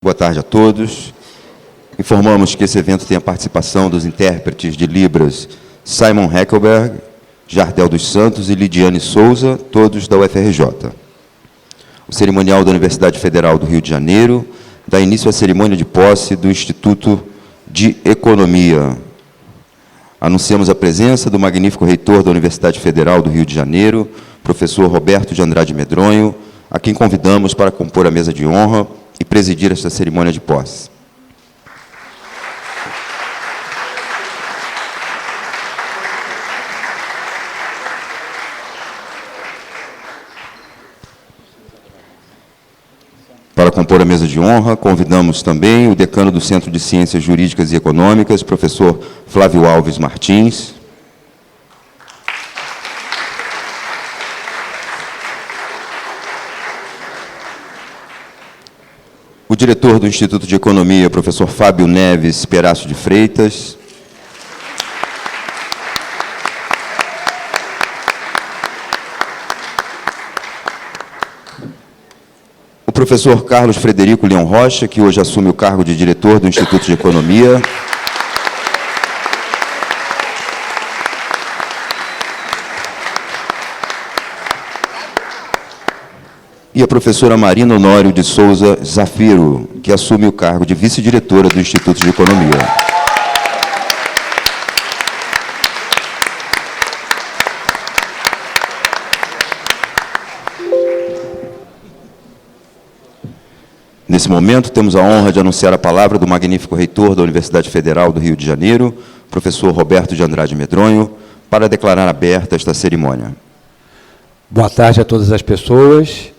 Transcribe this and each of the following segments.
Boa tarde a todos. Informamos que esse evento tem a participação dos intérpretes de Libras Simon Heckelberg, Jardel dos Santos e Lidiane Souza, todos da UFRJ. O cerimonial da Universidade Federal do Rio de Janeiro dá início à cerimônia de posse do Instituto de Economia. Anunciamos a presença do magnífico reitor da Universidade Federal do Rio de Janeiro, professor Roberto de Andrade Medronho, a quem convidamos para compor a mesa de honra e presidir esta cerimônia de posse. Para compor a mesa de honra, convidamos também o decano do Centro de Ciências Jurídicas e Econômicas, professor Flávio Alves Martins. O diretor do Instituto de Economia, professor Fábio Neves Peraço de Freitas. O professor Carlos Frederico Leão Rocha, que hoje assume o cargo de diretor do Instituto de Economia. E a professora Marina Honório de Souza Zafiro, que assume o cargo de vice-diretora do Instituto de Economia. Nesse momento, temos a honra de anunciar a palavra do magnífico reitor da Universidade Federal do Rio de Janeiro, professor Roberto de Andrade Medronho, para declarar aberta esta cerimônia. Boa tarde a todas as pessoas.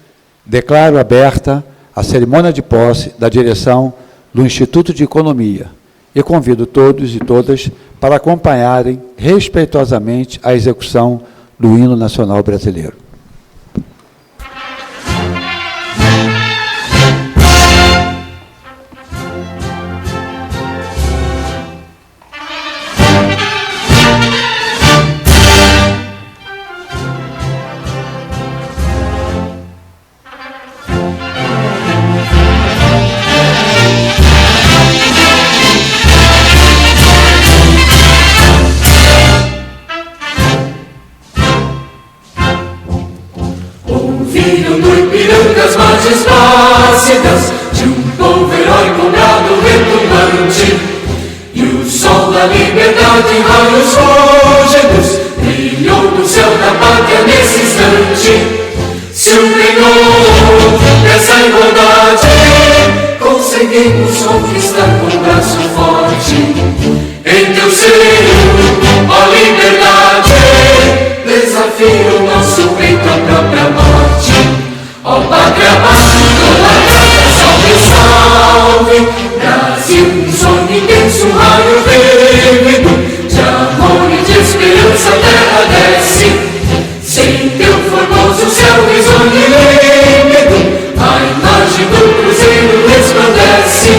Declaro aberta a cerimônia de posse da direção do Instituto de Economia e convido todos e todas para acompanharem respeitosamente a execução do hino nacional brasileiro. De um povo heróico, brado, retumbante, e o sol da liberdade, raios fúlgidos, brilhou do céu da pátria nesse instante. Se o Senhor dessa igualdade conseguimos conquistar com o braço forte, em teu seio, ó liberdade, desafia o nosso peito à própria morte. Ó pátria amada, salve, salve, Brasil, um sonho intenso, um raio vívido, de amor e de esperança a terra desce, sem teu formoso céu risonho e límpido, a imagem do cruzeiro resplandece,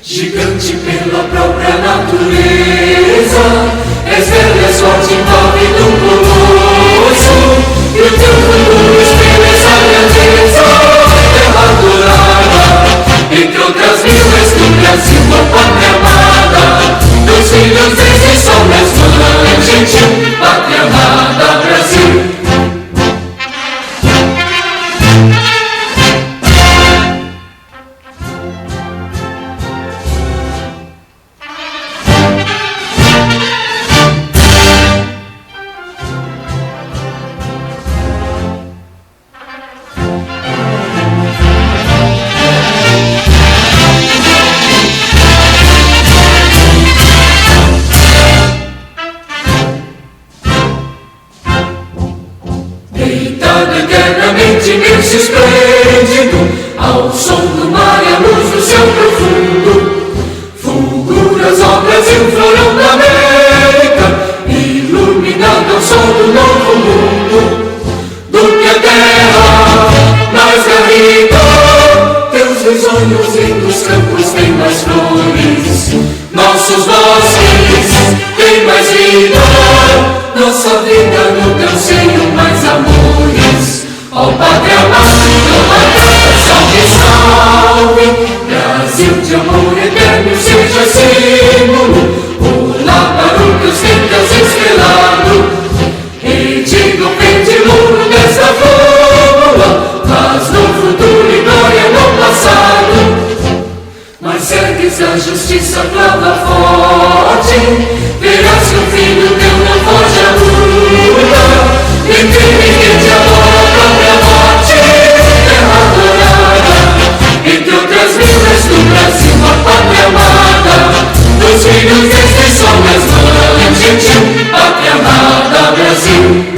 gigante pela própria natureza, és velho, és forte, envolve no colosso, e o teu futuro espelha essa grandeza, terra adorada, entre outras mil és do Brasil, ó pátria amada, dos filhos desse sol és mãe gentil, pátria amada, Brasil. Imenso esplêndido, ao som do mar e à luz do céu profundo, fulgura ó Brasil, florão da América, iluminado ao sol do novo mundo, do que a terra mais garrida, teus risonhos lindos campos têm mais flores, nossos bosques têm mais vida, nossa vida no teu seio mais amores. Ó pátria amada, salve, salve, Brasil de amor eterno seja símbolo, pula para o que os tempos estrelado. Rediga o pendiluro desta fórmula, traz no futuro e glória no passado. Mas ergues a justiça, clama forte, verás que o fim do teu não foge a luta. Entre ninguém te adora a própria morte, terra adorada. Entre outras vilas do Brasil, a pátria amada, dos filhos deste sol mais mãe gentil, pátria amada, Brasil.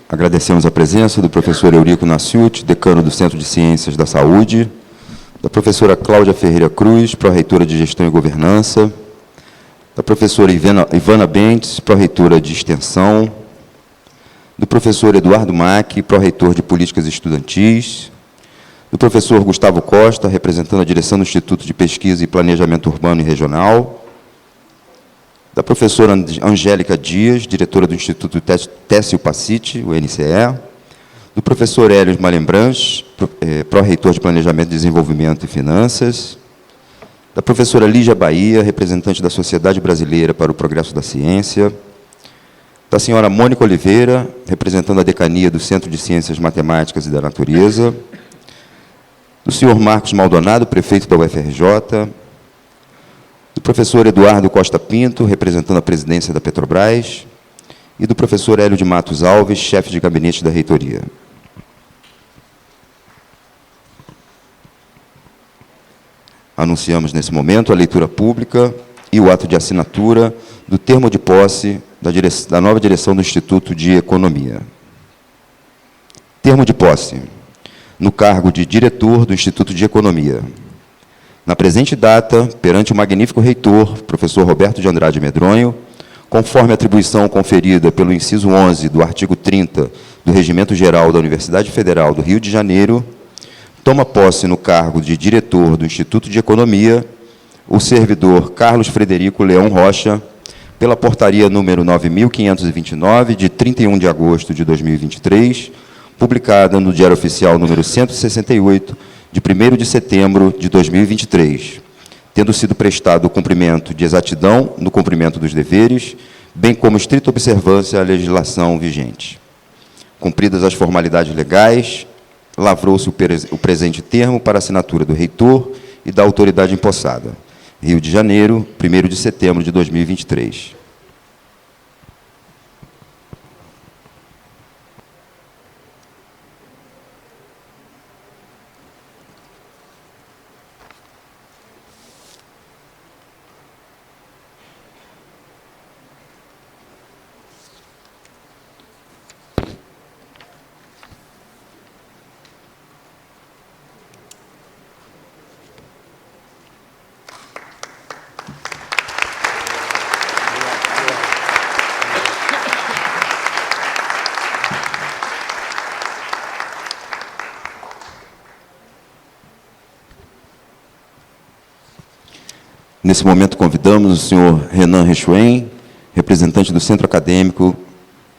Agradecemos a presença do professor Eurico Nasciuti, decano do Centro de Ciências da Saúde, da professora Cláudia Ferreira Cruz, pró-reitora de Gestão e Governança, da professora Ivana Bentes, pró-reitora de Extensão, do professor Eduardo Mack, pró-reitor de Políticas Estudantis, do professor Gustavo Costa, representando a direção do Instituto de Pesquisa e Planejamento Urbano e Regional, da professora Angélica Dias, diretora do Instituto Técio Pacite, o NCE, do professor Hélio Malembranche, pró-reitor de Planejamento, Desenvolvimento e Finanças, da professora Lígia Bahia, representante da Sociedade Brasileira para o Progresso da Ciência, da senhora Mônica Oliveira, representando a decania do Centro de Ciências Matemáticas e da Natureza, do senhor Marcos Maldonado, prefeito da UFRJ, do professor Eduardo Costa Pinto, representando a presidência da Petrobras, e do professor Hélio de Matos Alves, chefe de gabinete da reitoria. Anunciamos, nesse momento, a leitura pública e o ato de assinatura do termo de posse da nova direção do Instituto de Economia. Termo de posse. No cargo de diretor do Instituto de Economia. Na presente data, perante o magnífico reitor, professor Roberto de Andrade Medronho, conforme a atribuição conferida pelo inciso 11 do artigo 30 do Regimento Geral da Universidade Federal do Rio de Janeiro, toma posse no cargo de diretor do Instituto de Economia o servidor Carlos Frederico Leão Rocha, pela portaria número 9.529, de 31 de agosto de 2023, publicada no Diário Oficial número 168, de 1º de setembro de 2023, tendo sido prestado o cumprimento de exatidão no cumprimento dos deveres, bem como estrita observância à legislação vigente. Cumpridas as formalidades legais, lavrou-se o presente termo para assinatura do reitor e da autoridade empossada. Rio de Janeiro, 1º de setembro de 2023. Nesse momento, convidamos o senhor Renan Rechoen, representante do Centro Acadêmico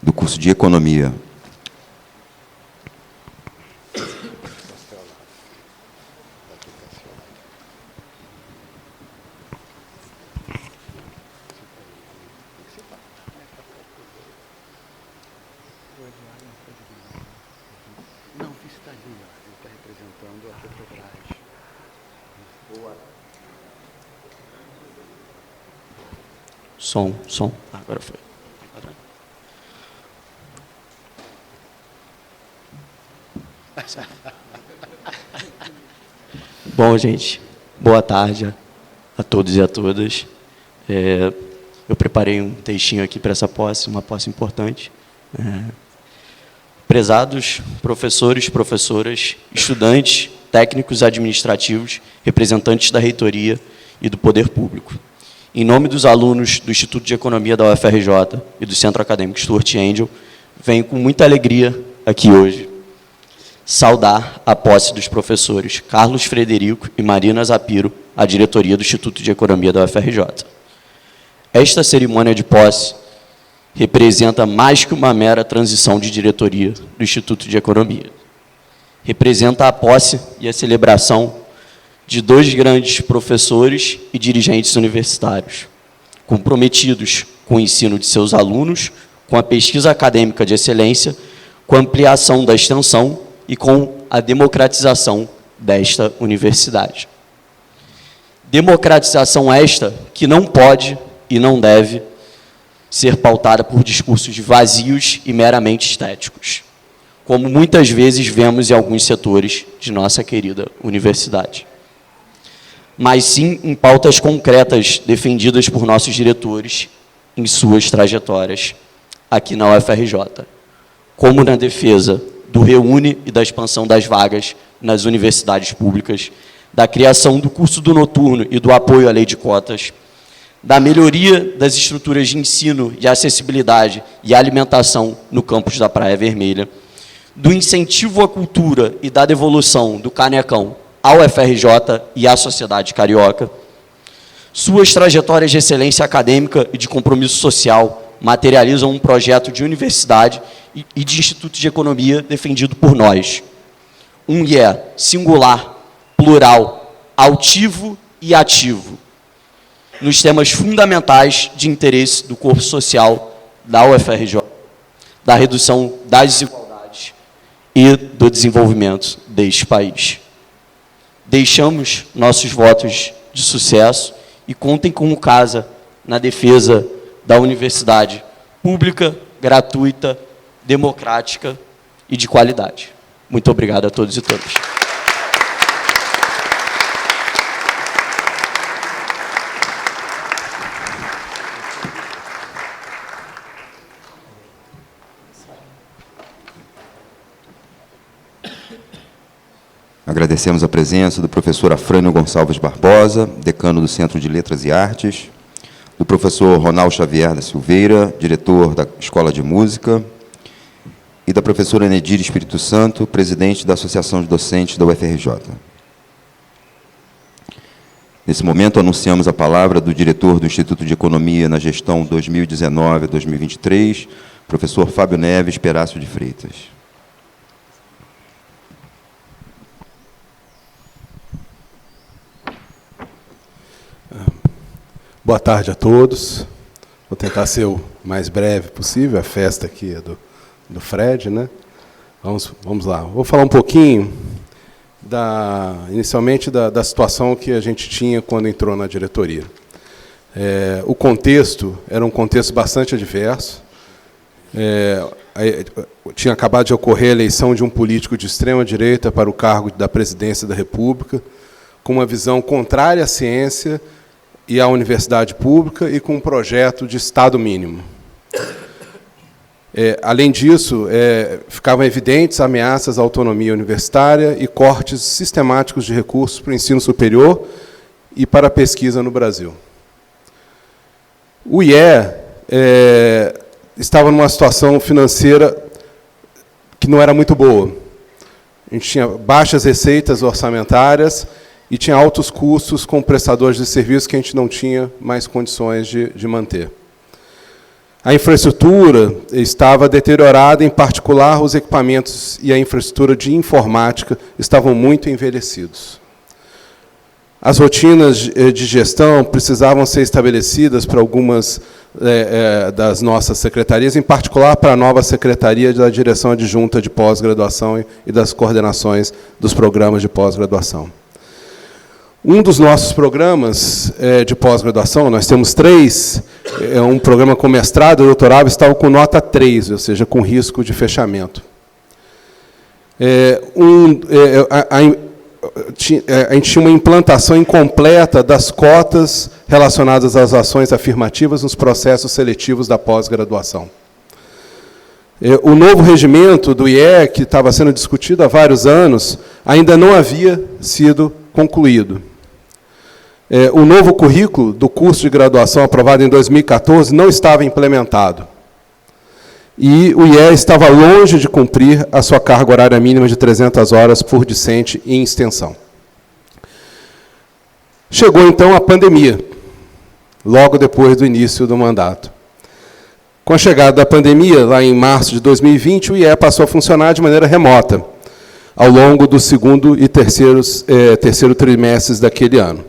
do curso de Economia. Som. Agora foi. Bom, gente, boa tarde a todos e a todas. Eu preparei um textinho aqui para essa posse, uma posse importante. Prezados professores, professoras, estudantes, técnicos administrativos, representantes da reitoria e do poder público. Em nome dos alunos do Instituto de Economia da UFRJ e do Centro Acadêmico Stuart Angel, venho com muita alegria aqui hoje saudar a posse dos professores Carlos Frederico e Marina Zapiro à diretoria do Instituto de Economia da UFRJ. Esta cerimônia de posse representa mais que uma mera transição de diretoria do Instituto de Economia. Representa a posse e a celebração de 2 grandes professores e dirigentes universitários, comprometidos com o ensino de seus alunos, com a pesquisa acadêmica de excelência, com a ampliação da extensão e com a democratização desta universidade. Democratização esta que não pode e não deve ser pautada por discursos vazios e meramente estéticos, como muitas vezes vemos em alguns setores de nossa querida universidade, mas sim em pautas concretas defendidas por nossos diretores em suas trajetórias aqui na UFRJ, como na defesa do reúne e da expansão das vagas nas universidades públicas, da criação do curso do noturno e do apoio à lei de cotas, da melhoria das estruturas de ensino e acessibilidade e alimentação no campus da Praia Vermelha, do incentivo à cultura e da devolução do canecão ao UFRJ e à sociedade carioca. Suas trajetórias de excelência acadêmica e de compromisso social materializam um projeto de universidade e de instituto de economia defendido por nós. Um IE singular, plural, altivo e ativo, nos temas fundamentais de interesse do corpo social da UFRJ, da redução das desigualdades e do desenvolvimento deste país. Deixamos nossos votos de sucesso e contem com o CASA na defesa da universidade pública, gratuita, democrática e de qualidade. Muito obrigado a todos e todas. Agradecemos a presença do professor Afrânio Gonçalves Barbosa, decano do Centro de Letras e Artes, do professor Ronaldo Xavier da Silveira, diretor da Escola de Música, e da professora Nedir Espírito Santo, presidente da Associação de Docentes da UFRJ. Nesse momento, anunciamos a palavra do diretor do Instituto de Economia na gestão 2019-2023, professor Fábio Neves Perácio de Freitas. Boa tarde a todos. Vou tentar ser o mais breve possível. A festa aqui é do Fred, né? Vamos lá. Vou falar um pouquinho, inicialmente, da situação que a gente tinha quando entrou na diretoria. O contexto era um contexto bastante adverso. Tinha acabado de ocorrer a eleição de um político de extrema-direita para o cargo da presidência da República, com uma visão contrária à ciência e à universidade pública e com um projeto de Estado mínimo. Além disso, ficavam evidentes ameaças à autonomia universitária e cortes sistemáticos de recursos para o ensino superior e para a pesquisa no Brasil. O IE estava numa situação financeira que não era muito boa. A gente tinha baixas receitas orçamentárias e tinha altos custos com prestadores de serviços que a gente não tinha mais condições de manter. A infraestrutura estava deteriorada, em particular os equipamentos e a infraestrutura de informática estavam muito envelhecidos. As rotinas de gestão precisavam ser estabelecidas para algumas das nossas secretarias, em particular para a nova secretaria da Direção Adjunta de Pós-Graduação e das coordenações dos programas de pós-graduação. Um dos nossos programas de pós-graduação, nós temos 3, um programa com mestrado e doutorado, estava com nota 3, ou seja, com risco de fechamento. A gente tinha uma implantação incompleta das cotas relacionadas às ações afirmativas nos processos seletivos da pós-graduação. O novo regimento do IE, que estava sendo discutido há vários anos, ainda não havia sido concluído. O novo currículo do curso de graduação aprovado em 2014 não estava implementado. E o IE estava longe de cumprir a sua carga horária mínima de 300 horas por discente em extensão. Chegou, então, a pandemia, logo depois do início do mandato. Com a chegada da pandemia, lá em março de 2020, o IE passou a funcionar de maneira remota, ao longo do segundo e terceiro trimestres daquele ano.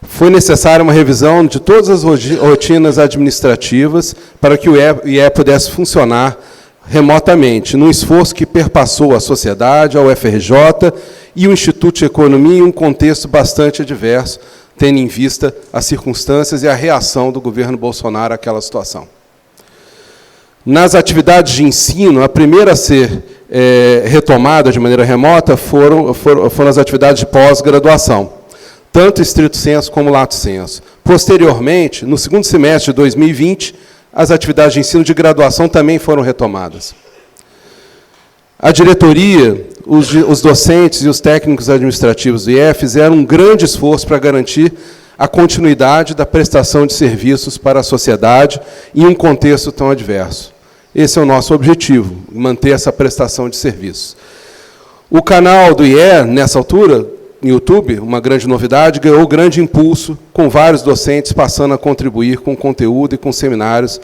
Foi necessária uma revisão de todas as rotinas administrativas para que o IE pudesse funcionar remotamente, num esforço que perpassou a sociedade, a UFRJ e o Instituto de Economia em um contexto bastante adverso, tendo em vista as circunstâncias e a reação do governo Bolsonaro àquela situação. Nas atividades de ensino, a primeira a ser retomada de maneira remota foram as atividades de pós-graduação, tanto estrito sensu como lato sensu. Posteriormente, no segundo semestre de 2020, as atividades de ensino de graduação também foram retomadas. A diretoria, os docentes e os técnicos administrativos do IE fizeram um grande esforço para garantir a continuidade da prestação de serviços para a sociedade em um contexto tão adverso. Esse é o nosso objetivo, manter essa prestação de serviços. O canal do IE, nessa altura, no YouTube, uma grande novidade, ganhou grande impulso, com vários docentes passando a contribuir com conteúdo e com seminários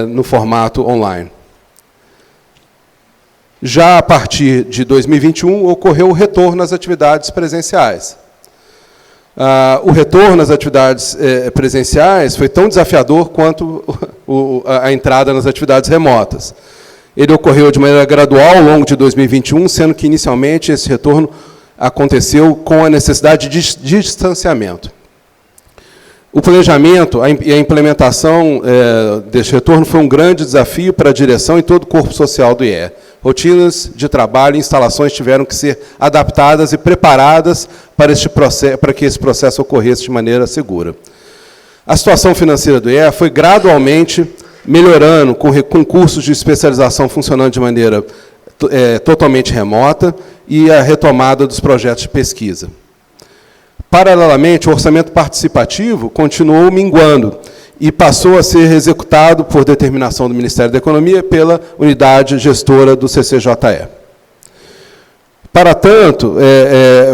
no formato online. Já a partir de 2021, ocorreu o retorno às atividades presenciais. O retorno às atividades presenciais foi tão desafiador quanto a entrada nas atividades remotas. Ele ocorreu de maneira gradual ao longo de 2021, sendo que, inicialmente, esse retorno aconteceu com a necessidade de distanciamento. O planejamento e a implementação deste retorno foi um grande desafio para a direção e todo o corpo social do IE. Rotinas de trabalho e instalações tiveram que ser adaptadas e preparadas para que esse processo ocorresse de maneira segura. A situação financeira do IE foi gradualmente melhorando, com cursos de especialização funcionando de maneira totalmente remota e a retomada dos projetos de pesquisa. Paralelamente, o orçamento participativo continuou minguando e passou a ser executado por determinação do Ministério da Economia pela unidade gestora do CCJE. Para tanto,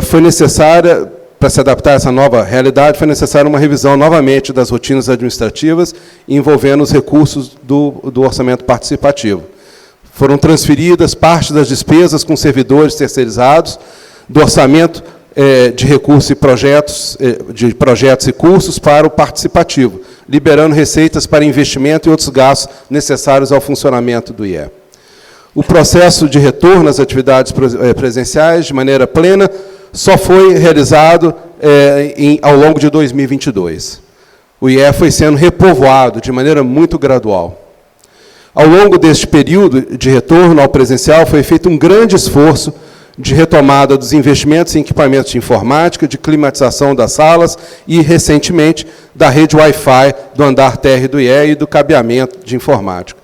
foi necessária, para se adaptar a essa nova realidade, foi necessária uma revisão novamente das rotinas administrativas envolvendo os recursos do orçamento participativo. Foram transferidas parte das despesas com servidores terceirizados do orçamento de recursos e projetos, de projetos e cursos para o participativo, liberando receitas para investimento e outros gastos necessários ao funcionamento do IE. O processo de retorno às atividades presenciais, de maneira plena, só foi realizado ao longo de 2022. O IE foi sendo repovoado de maneira muito gradual. Ao longo deste período de retorno ao presencial, foi feito um grande esforço de retomada dos investimentos em equipamentos de informática, de climatização das salas e, recentemente, da rede Wi-Fi do andar térreo do IE e do cabeamento de informática.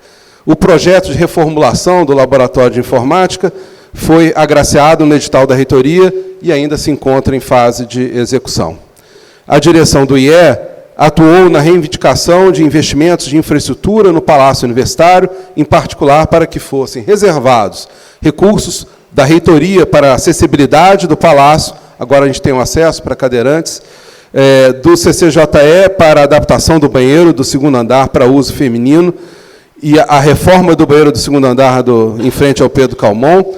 O projeto de reformulação do laboratório de informática foi agraciado no edital da reitoria e ainda se encontra em fase de execução. A direção do IE atuou na reivindicação de investimentos de infraestrutura no Palácio Universitário, em particular para que fossem reservados recursos da reitoria para a acessibilidade do Palácio, agora a gente tem um acesso para cadeirantes, do CCJE para a adaptação do banheiro do segundo andar para uso feminino, e a reforma do banheiro do segundo andar em frente ao Pedro Calmon,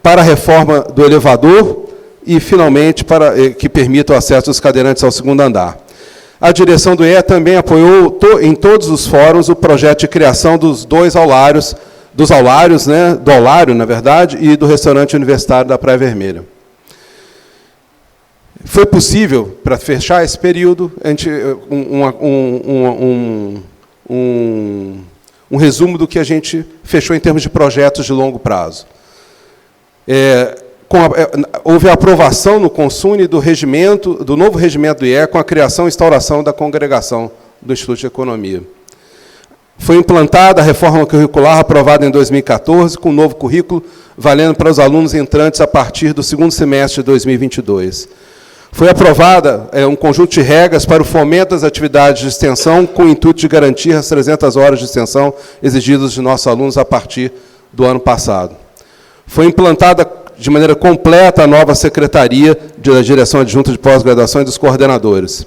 para a reforma do elevador e, finalmente, para que permita o acesso dos cadeirantes ao segundo andar. A direção do IE também apoiou em todos os fóruns o projeto de criação dos dos aulários, né, do aulário, na verdade, e do restaurante universitário da Praia Vermelha. Foi possível, para fechar esse período, um resumo do que a gente fechou em termos de projetos de longo prazo. Houve a aprovação no Consune do novo regimento do IE com a criação e instauração da congregação do Instituto de Economia. Foi implantada a reforma curricular aprovada em 2014, com um novo currículo valendo para os alunos entrantes a partir do segundo semestre de 2022. Foi aprovada um conjunto de regras para o fomento das atividades de extensão, com o intuito de garantir as 300 horas de extensão exigidas de nossos alunos a partir do ano passado. Foi implantada de maneira completa a nova secretaria da Direção Adjunta de Pós-Graduação e dos coordenadores.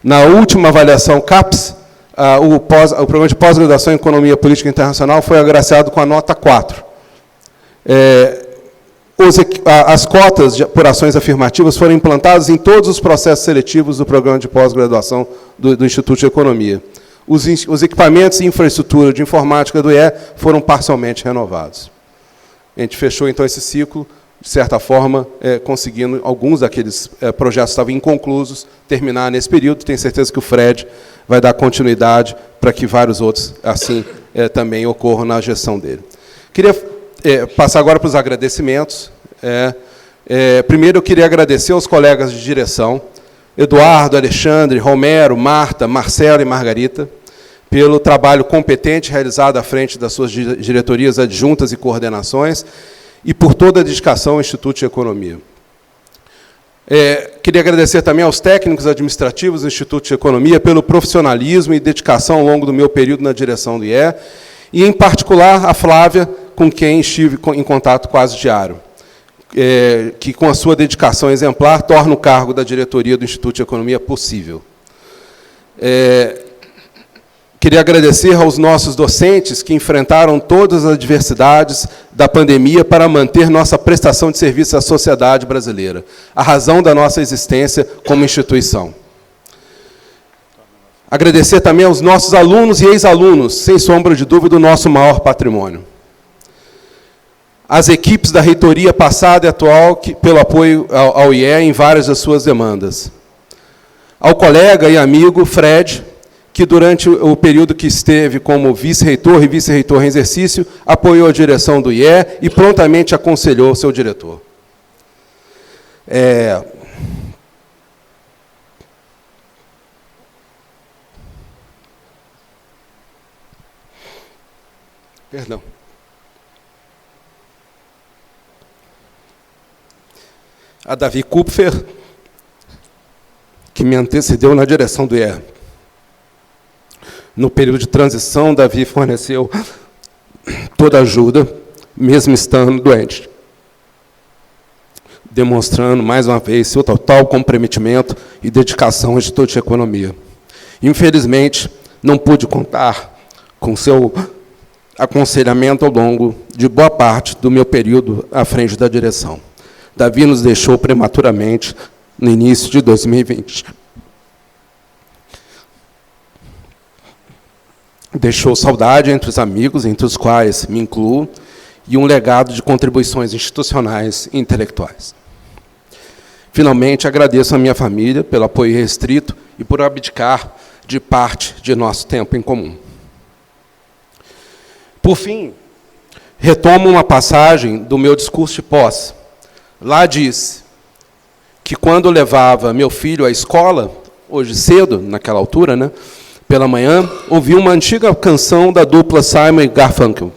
Na última avaliação CAPES, o programa de pós-graduação em Economia Política Internacional foi agraciado com a nota 4. As cotas por ações afirmativas foram implantadas em todos os processos seletivos do programa de pós-graduação do Instituto de Economia. Os equipamentos e infraestrutura de informática do IE foram parcialmente renovados. A gente fechou, então, esse ciclo, de certa forma, conseguindo alguns daqueles projetos que estavam inconclusos terminar nesse período. Tenho certeza que o Fred vai dar continuidade para que vários outros, assim, também ocorram na gestão dele. Queria passar agora para os agradecimentos. Primeiro, eu queria agradecer aos colegas de direção, Eduardo, Alexandre, Romero, Marta, Marcelo e Margarita, pelo trabalho competente realizado à frente das suas diretorias adjuntas e coordenações, e por toda a dedicação ao Instituto de Economia. Queria agradecer também aos técnicos administrativos do Instituto de Economia pelo profissionalismo e dedicação ao longo do meu período na direção do IE, e, em particular, a Flávia, com quem estive em contato quase diário, que, com a sua dedicação exemplar, torna o cargo da diretoria do Instituto de Economia possível. Queria agradecer aos nossos docentes que enfrentaram todas as adversidades da pandemia para manter nossa prestação de serviço à sociedade brasileira, a razão da nossa existência como instituição. Agradecer também aos nossos alunos e ex-alunos, sem sombra de dúvida, o nosso maior patrimônio. As equipes da reitoria passada e atual, pelo apoio ao IE em várias das suas demandas. Ao colega e amigo Fred, que durante o período que esteve como vice-reitor e vice-reitor em exercício, apoiou a direção do IE e prontamente aconselhou o seu diretor. Perdão. A Davi Kupfer, que me antecedeu na direção do IE. No período de transição, Davi forneceu toda a ajuda, mesmo estando doente, demonstrando, mais uma vez, seu total comprometimento e dedicação ao Instituto de Economia. Infelizmente, não pude contar com seu aconselhamento ao longo de boa parte do meu período à frente da direção. Davi nos deixou prematuramente no início de 2020. Deixou saudade entre os amigos, entre os quais me incluo, e um legado de contribuições institucionais e intelectuais. Finalmente, agradeço à minha família pelo apoio restrito e por abdicar de parte de nosso tempo em comum. Por fim, retomo uma passagem do meu discurso de posse. Lá diz que, quando levava meu filho à escola, hoje cedo, naquela altura, né, pela manhã, ouvi uma antiga canção da dupla Simon e Garfunkel.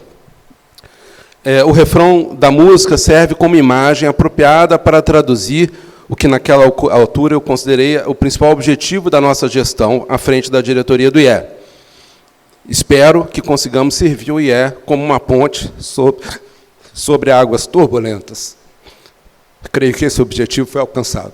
O refrão da música serve como imagem apropriada para traduzir o que, naquela altura, eu considerei o principal objetivo da nossa gestão à frente da diretoria do IE. Espero que consigamos servir o IE como uma ponte sobre águas turbulentas. Creio que esse objetivo foi alcançado.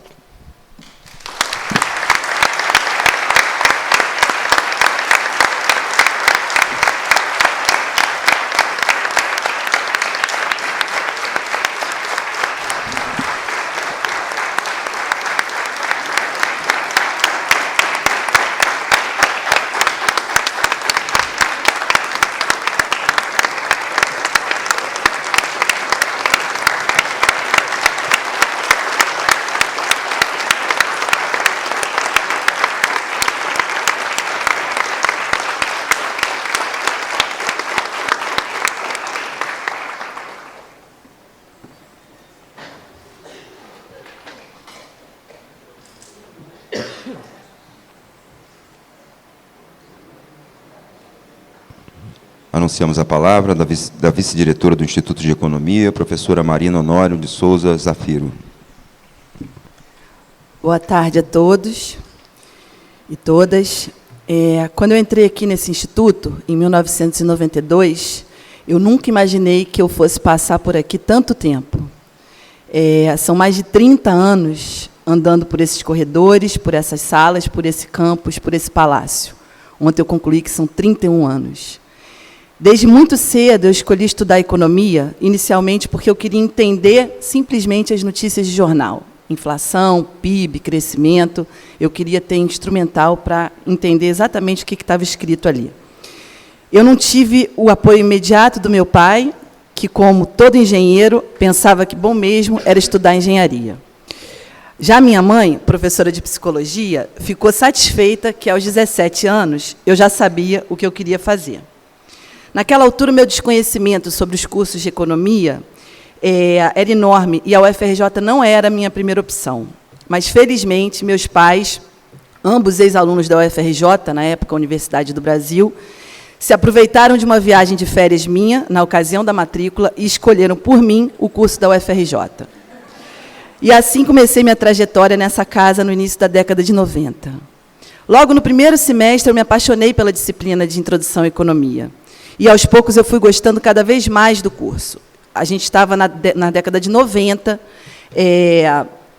Anunciamos a palavra da vice-diretora do Instituto de Economia, professora Marina Honório de Souza Zafiro. Boa tarde a todos e todas. Quando eu entrei aqui nesse instituto, em 1992, eu nunca imaginei que eu fosse passar por aqui tanto tempo. São mais de 30 anos andando por esses corredores, por essas salas, por esse campus, por esse palácio. Ontem eu concluí que são 31 anos. Desde muito cedo eu escolhi estudar economia, inicialmente porque eu queria entender simplesmente as notícias de jornal. Inflação, PIB, crescimento. Eu queria ter instrumental para entender exatamente o que estava escrito ali. Eu não tive o apoio imediato do meu pai, que, como todo engenheiro, pensava que bom mesmo era estudar engenharia. Já minha mãe, professora de psicologia, ficou satisfeita que, aos 17 anos, eu já sabia o que eu queria fazer. Naquela altura, o meu desconhecimento sobre os cursos de economia era enorme, e a UFRJ não era a minha primeira opção. Mas, felizmente, meus pais, ambos ex-alunos da UFRJ, na época, Universidade do Brasil, se aproveitaram de uma viagem de férias minha, na ocasião da matrícula, e escolheram por mim o curso da UFRJ. E assim comecei minha trajetória nessa casa no início da década de 90. Logo no primeiro semestre, eu me apaixonei pela disciplina de Introdução à Economia. E, aos poucos, eu fui gostando cada vez mais do curso. A gente estava na década de 90,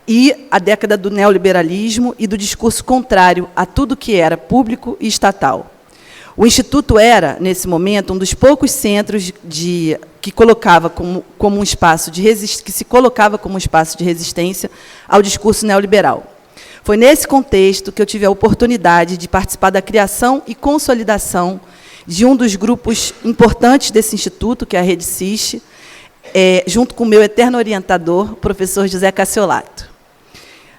e a década do neoliberalismo e do discurso contrário a tudo que era público e estatal. O Instituto era, nesse momento, um dos poucos centros que colocava como um espaço de que se colocava como um espaço de resistência ao discurso neoliberal. Foi nesse contexto que eu tive a oportunidade de participar da criação e consolidação de um dos grupos importantes desse instituto, que é a Rede CIST, junto com o meu eterno orientador, o professor José Cassiolato.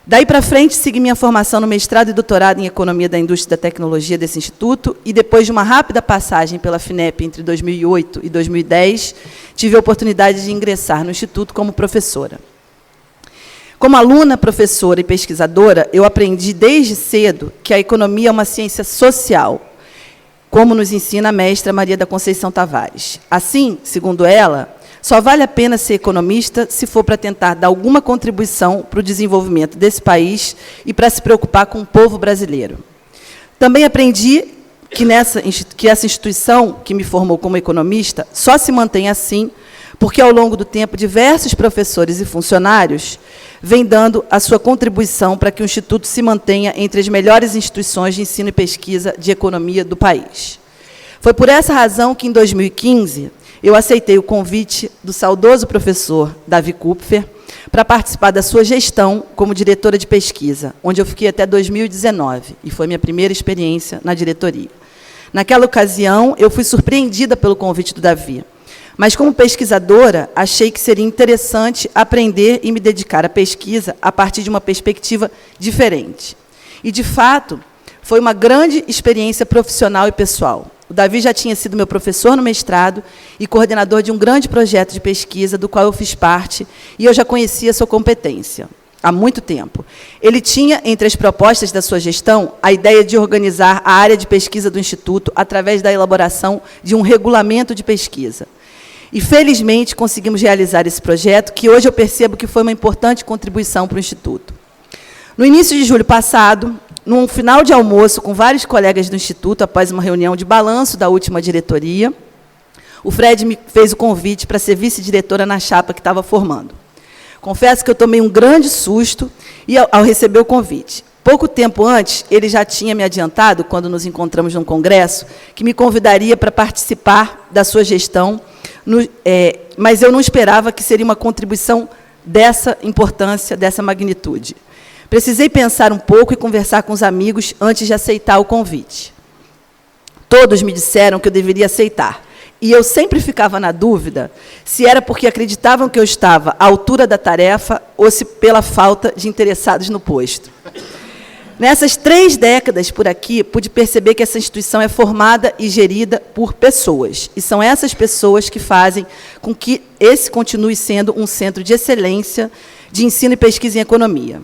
Daí para frente, segui minha formação no mestrado e doutorado em Economia da Indústria e da Tecnologia desse instituto, e depois de uma rápida passagem pela FINEP entre 2008 e 2010, tive a oportunidade de ingressar no instituto como professora. Como aluna, professora e pesquisadora, eu aprendi desde cedo que a economia é uma ciência social, como nos ensina a mestra Maria da Conceição Tavares. Assim, segundo ela, só vale a pena ser economista se for para tentar dar alguma contribuição para o desenvolvimento desse país e para se preocupar com o povo brasileiro. Também aprendi que essa instituição que me formou como economista só se mantém assim porque, ao longo do tempo, diversos professores e funcionários vêm dando a sua contribuição para que o Instituto se mantenha entre as melhores instituições de ensino e pesquisa de economia do país. Foi por essa razão que, em 2015, eu aceitei o convite do saudoso professor Davi Kupfer para participar da sua gestão como diretora de pesquisa, onde eu fiquei até 2019, e foi minha primeira experiência na diretoria. Naquela ocasião, eu fui surpreendida pelo convite do Davi, mas, como pesquisadora, achei que seria interessante aprender e me dedicar à pesquisa a partir de uma perspectiva diferente. E, de fato, foi uma grande experiência profissional e pessoal. O Davi já tinha sido meu professor no mestrado e coordenador de um grande projeto de pesquisa, do qual eu fiz parte, e eu já conhecia a sua competência há muito tempo. Ele tinha, entre as propostas da sua gestão, a ideia de organizar a área de pesquisa do Instituto através da elaboração de um regulamento de pesquisa. E, felizmente, conseguimos realizar esse projeto, que hoje eu percebo que foi uma importante contribuição para o Instituto. No início de julho passado, num final de almoço com vários colegas do Instituto, após uma reunião de balanço da última diretoria, o Fred me fez o convite para ser vice-diretora na chapa que estava formando. Confesso que eu tomei um grande susto ao receber o convite. Pouco tempo antes, ele já tinha me adiantado, quando nos encontramos num congresso, que me convidaria para participar da sua gestão, mas eu não esperava que seria uma contribuição dessa importância, dessa magnitude. Precisei pensar um pouco e conversar com os amigos antes de aceitar o convite. Todos me disseram que eu deveria aceitar, e eu sempre ficava na dúvida se era porque acreditavam que eu estava à altura da tarefa ou se pela falta de interessados no posto. Nessas 3 décadas por aqui, pude perceber que essa instituição é formada e gerida por pessoas, e são essas pessoas que fazem com que esse continue sendo um centro de excelência de ensino e pesquisa em economia.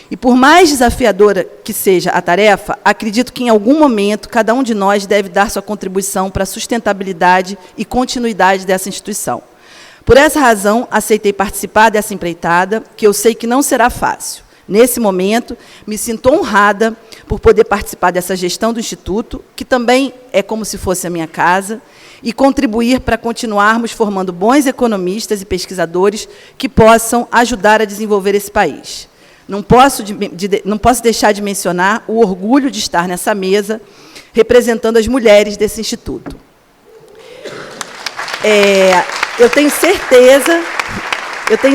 E, por mais desafiadora que seja a tarefa, acredito que, em algum momento, cada um de nós deve dar sua contribuição para a sustentabilidade e continuidade dessa instituição. Por essa razão, aceitei participar dessa empreitada, que eu sei que não será fácil. Nesse momento, me sinto honrada por poder participar dessa gestão do Instituto, que também é como se fosse a minha casa, e contribuir para continuarmos formando bons economistas e pesquisadores que possam ajudar a desenvolver esse país. Não posso deixar de mencionar o orgulho de estar nessa mesa, representando as mulheres desse instituto. Eu tenho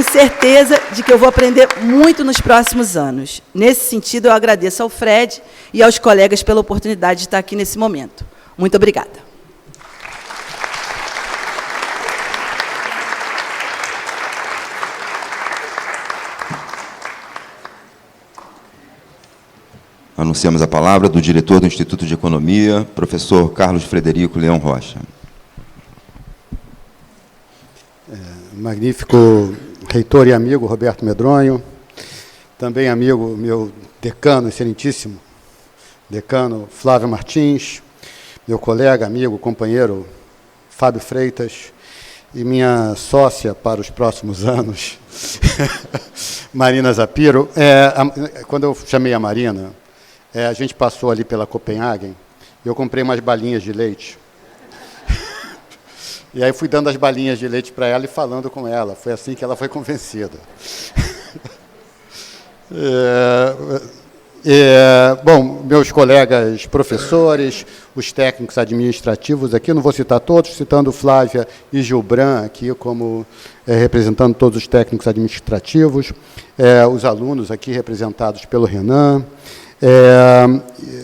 certeza de que eu vou aprender muito nos próximos anos. Nesse sentido, eu agradeço ao Fred e aos colegas pela oportunidade de estar aqui nesse momento. Muito obrigada. Anunciamos a palavra do diretor do Instituto de Economia, professor Carlos Frederico Leão Rocha. Magnífico reitor e amigo Roberto Medronho, também amigo meu decano, excelentíssimo decano Flávio Martins, meu colega, amigo, companheiro Fábio Freitas e minha sócia para os próximos anos, Marina Zapiro. Quando eu chamei a Marina, a gente passou ali pela Copenhagen e eu comprei umas balinhas de leite. E aí fui dando as balinhas de leite para ela e falando com ela. Foi assim que ela foi convencida. Bom, meus colegas professores, os técnicos administrativos aqui, não vou citar todos, citando Flávia e Gilbran aqui como representando todos os técnicos administrativos, os alunos aqui representados pelo Renan,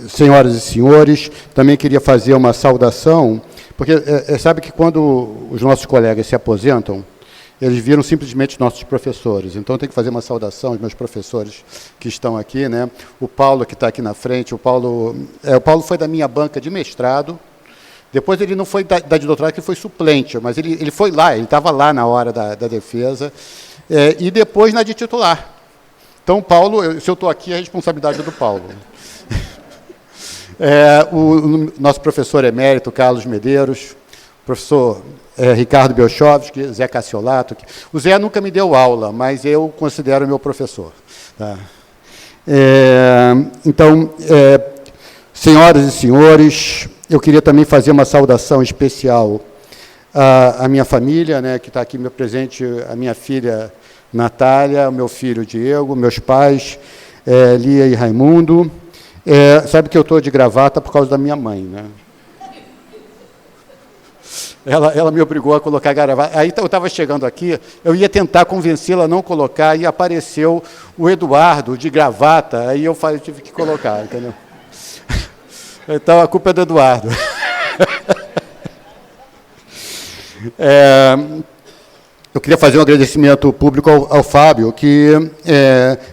senhoras e senhores, também queria fazer uma saudação, porque sabe que quando os nossos colegas se aposentam, eles viram simplesmente nossos professores. Então, eu tenho que fazer uma saudação aos meus professores que estão aqui, né? O Paulo, que está aqui na frente, o Paulo foi da minha banca de mestrado. Depois, ele não foi da de doutorado, que foi suplente, mas ele foi lá, ele estava lá na hora da defesa, e depois na de titular. Então, Paulo, se eu estou aqui, a responsabilidade é do Paulo. O nosso professor emérito, Carlos Medeiros, professor Ricardo Belchovski, Zé Cassiolato. O Zé nunca me deu aula, mas eu considero meu professor. Tá? Então, senhoras e senhores, eu queria também fazer uma saudação especial à minha família, né, que está aqui meu presente, a minha filha Natália, o meu filho Diego, meus pais, Lia e Raimundo. Sabe que eu estou de gravata por causa da minha mãe, né? Ela me obrigou a colocar gravata. Aí eu estava chegando aqui, eu ia tentar convencê-la a não colocar, e apareceu o Eduardo de gravata, aí eu tive que colocar, entendeu? Então, a culpa é do Eduardo. Eu queria fazer um agradecimento público ao Fábio, que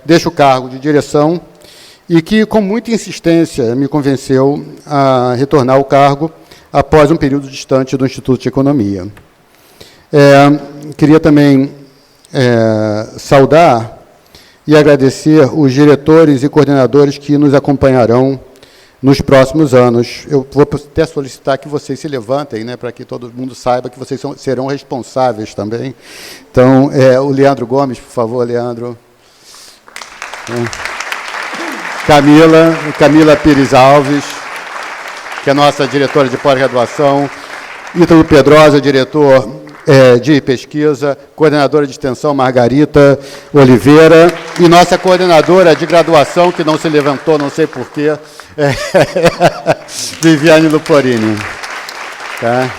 deixa o cargo de direção e que, com muita insistência, me convenceu a retornar ao cargo após um período distante do Instituto de Economia. Queria também saudar e agradecer os diretores e coordenadores que nos acompanharão nos próximos anos. Eu vou até solicitar que vocês se levantem, né, para que todo mundo saiba que vocês serão responsáveis também. Então, o Leandro Gomes, por favor, Leandro. Camila Pires Alves, que é nossa diretora de pós-graduação, Ítalo Pedrosa, diretor de pesquisa, coordenadora de extensão, Margarita Oliveira, e nossa coordenadora de graduação, que não se levantou, não sei porquê, Viviane Luporini. Tá?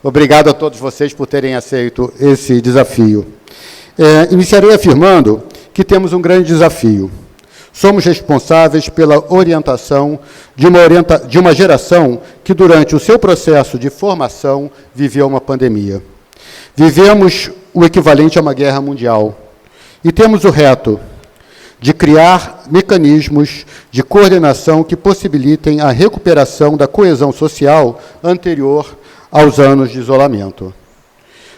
Obrigado a todos vocês por terem aceito esse desafio. Iniciarei afirmando que temos um grande desafio. Somos responsáveis pela orientação de uma geração que, durante o seu processo de formação, viveu uma pandemia. Vivemos o equivalente a uma guerra mundial. E temos o reto de criar mecanismos de coordenação que possibilitem a recuperação da coesão social anterior aos anos de isolamento.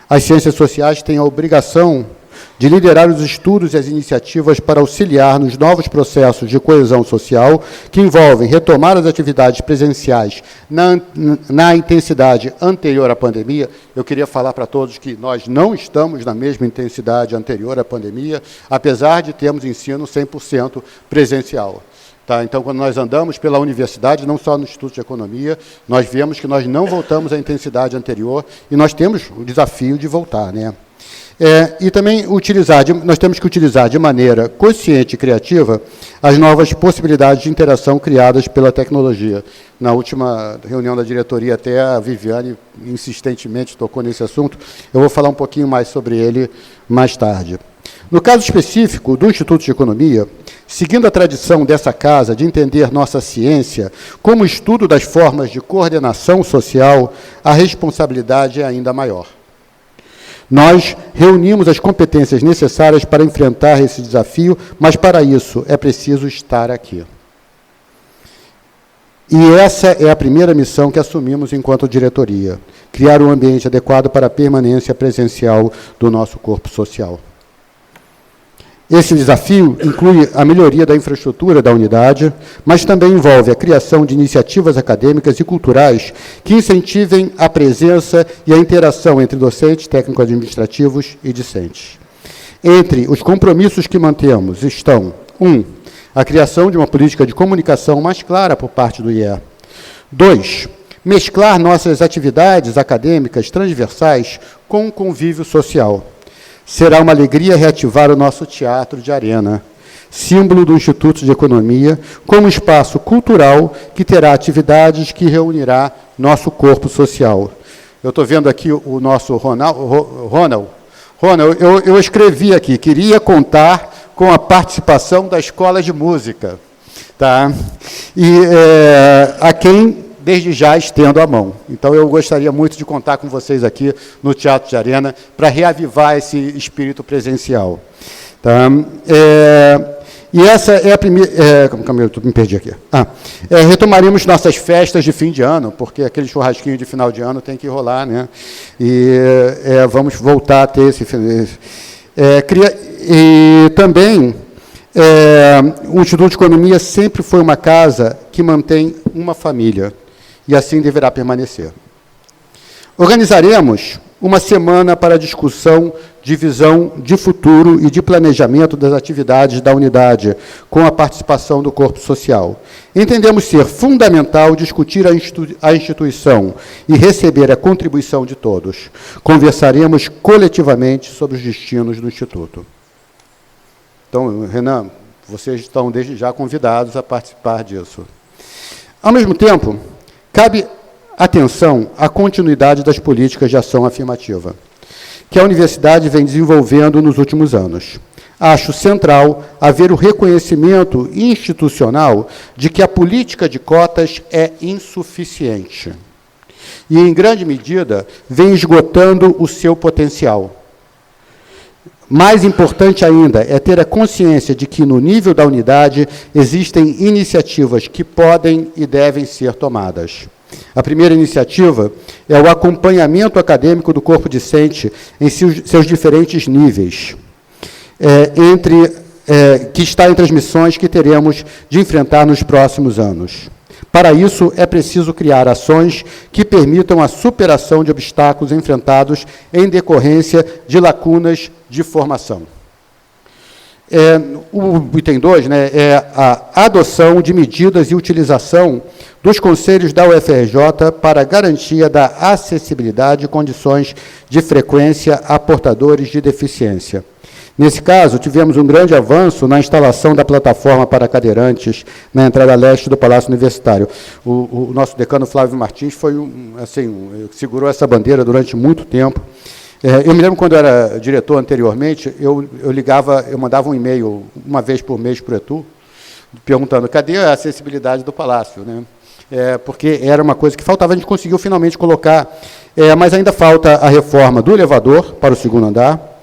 As ciências sociais têm a obrigação de liderar os estudos e as iniciativas para auxiliar nos novos processos de coesão social que envolvem retomar as atividades presenciais na intensidade anterior à pandemia. Eu queria falar para todos que nós não estamos na mesma intensidade anterior à pandemia, apesar de termos ensino 100% presencial. Tá? Então, quando nós andamos pela universidade, não só no Instituto de Economia, nós vemos que nós não voltamos à intensidade anterior e nós temos o desafio de voltar, né? E também nós temos que utilizar de maneira consciente e criativa as novas possibilidades de interação criadas pela tecnologia. Na última reunião da diretoria, até a Viviane insistentemente tocou nesse assunto. Eu vou falar um pouquinho mais sobre ele mais tarde. No caso específico do Instituto de Economia, seguindo a tradição dessa casa de entender nossa ciência como estudo das formas de coordenação social, a responsabilidade é ainda maior. Nós reunimos as competências necessárias para enfrentar esse desafio, mas para isso é preciso estar aqui. E essa é a primeira missão que assumimos enquanto diretoria, criar um ambiente adequado para a permanência presencial do nosso corpo social. Esse desafio inclui a melhoria da infraestrutura da unidade, mas também envolve a criação de iniciativas acadêmicas e culturais que incentivem a presença e a interação entre docentes, técnico-administrativos e discentes. Entre os compromissos que mantemos estão: 1. A criação de uma política de comunicação mais clara por parte do IE. 2. Mesclar nossas atividades acadêmicas transversais com o convívio social. Será uma alegria reativar o nosso Teatro de Arena, símbolo do Instituto de Economia, como espaço cultural que terá atividades que reunirá nosso corpo social. Eu estou vendo aqui o nosso Ronald, eu escrevi aqui, queria contar com a participação da Escola de Música, tá? E a quem desde já estendo a mão. Então, eu gostaria muito de contar com vocês aqui no Teatro de Arena para reavivar esse espírito presencial. Tá? E essa é a primeira... me perdi aqui. Retomaremos nossas festas de fim de ano, porque aquele churrasquinho de final de ano tem que rolar, né? E vamos voltar a ter esse... E também... o Instituto de Economia sempre foi uma casa que mantém uma família, e assim deverá permanecer. Organizaremos uma semana para discussão de visão de futuro e de planejamento das atividades da unidade, com a participação do corpo social. Entendemos ser fundamental discutir a instituição e receber a contribuição de todos. Conversaremos coletivamente sobre os destinos do Instituto. Então, Renan, vocês estão desde já convidados a participar disso. Ao mesmo tempo, cabe atenção à continuidade das políticas de ação afirmativa, que a universidade vem desenvolvendo nos últimos anos. Acho central haver o reconhecimento institucional de que a política de cotas é insuficiente e, em grande medida, vem esgotando o seu potencial. Mais importante ainda é ter a consciência de que, no nível da unidade, existem iniciativas que podem e devem ser tomadas. A primeira iniciativa é o acompanhamento acadêmico do corpo discente em seus diferentes níveis, que está entre as missões que teremos de enfrentar nos próximos anos. Para isso, é preciso criar ações que permitam a superação de obstáculos enfrentados em decorrência de lacunas de formação. O item 2, né, é a adoção de medidas e utilização dos conselhos da UFRJ para a garantia da acessibilidade e condições de frequência a portadores de deficiência. Nesse caso, tivemos um grande avanço na instalação da plataforma para cadeirantes na entrada leste do Palácio Universitário. O nosso decano Flávio Martins foi segurou essa bandeira durante muito tempo. Eu me lembro quando eu era diretor anteriormente, eu mandava um e-mail uma vez por mês para o ETU, perguntando cadê a acessibilidade do Palácio, né? Porque era uma coisa que faltava, a gente conseguiu finalmente colocar, mas ainda falta a reforma do elevador para o segundo andar,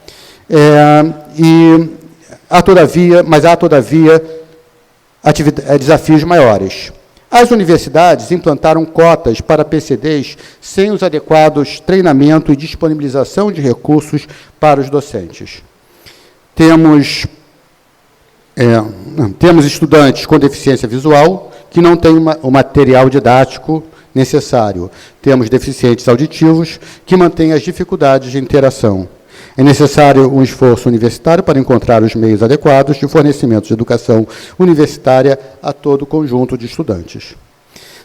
há todavia desafios maiores. As universidades implantaram cotas para PCDs sem os adequados treinamento e disponibilização de recursos para os docentes. Temos estudantes com deficiência visual que não têm o material didático necessário. Temos deficientes auditivos que mantêm as dificuldades de interação. É necessário um esforço universitário para encontrar os meios adequados de fornecimento de educação universitária a todo o conjunto de estudantes.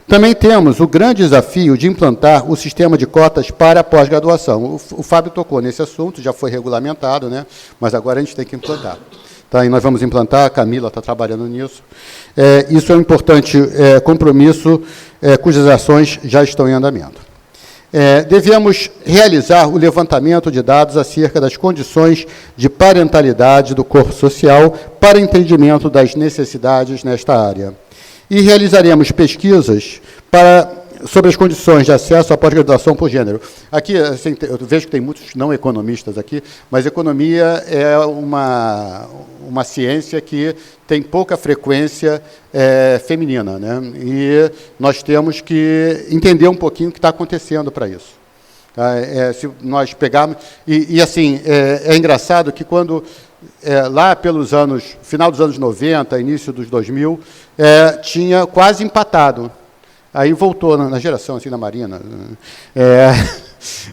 Também temos o grande desafio de implantar o sistema de cotas para a pós-graduação. O Fábio tocou nesse assunto, já foi regulamentado, né? Mas agora a gente tem que implantar. Tá, e nós vamos implantar, a Camila está trabalhando nisso. Isso é um importante compromisso, cujas ações já estão em andamento. Devemos realizar o levantamento de dados acerca das condições de parentalidade do corpo social para entendimento das necessidades nesta área. E realizaremos pesquisas sobre as condições de acesso à pós-graduação por gênero. Aqui, assim, eu vejo que tem muitos não economistas aqui, mas economia é uma ciência que tem pouca frequência feminina, né? E nós temos que entender um pouquinho o que está acontecendo para isso. Tá? Se nós pegarmos... assim, é engraçado que quando... lá pelos final dos anos 90, início dos 2000, tinha quase empatado. Aí voltou na geração assim da Marina,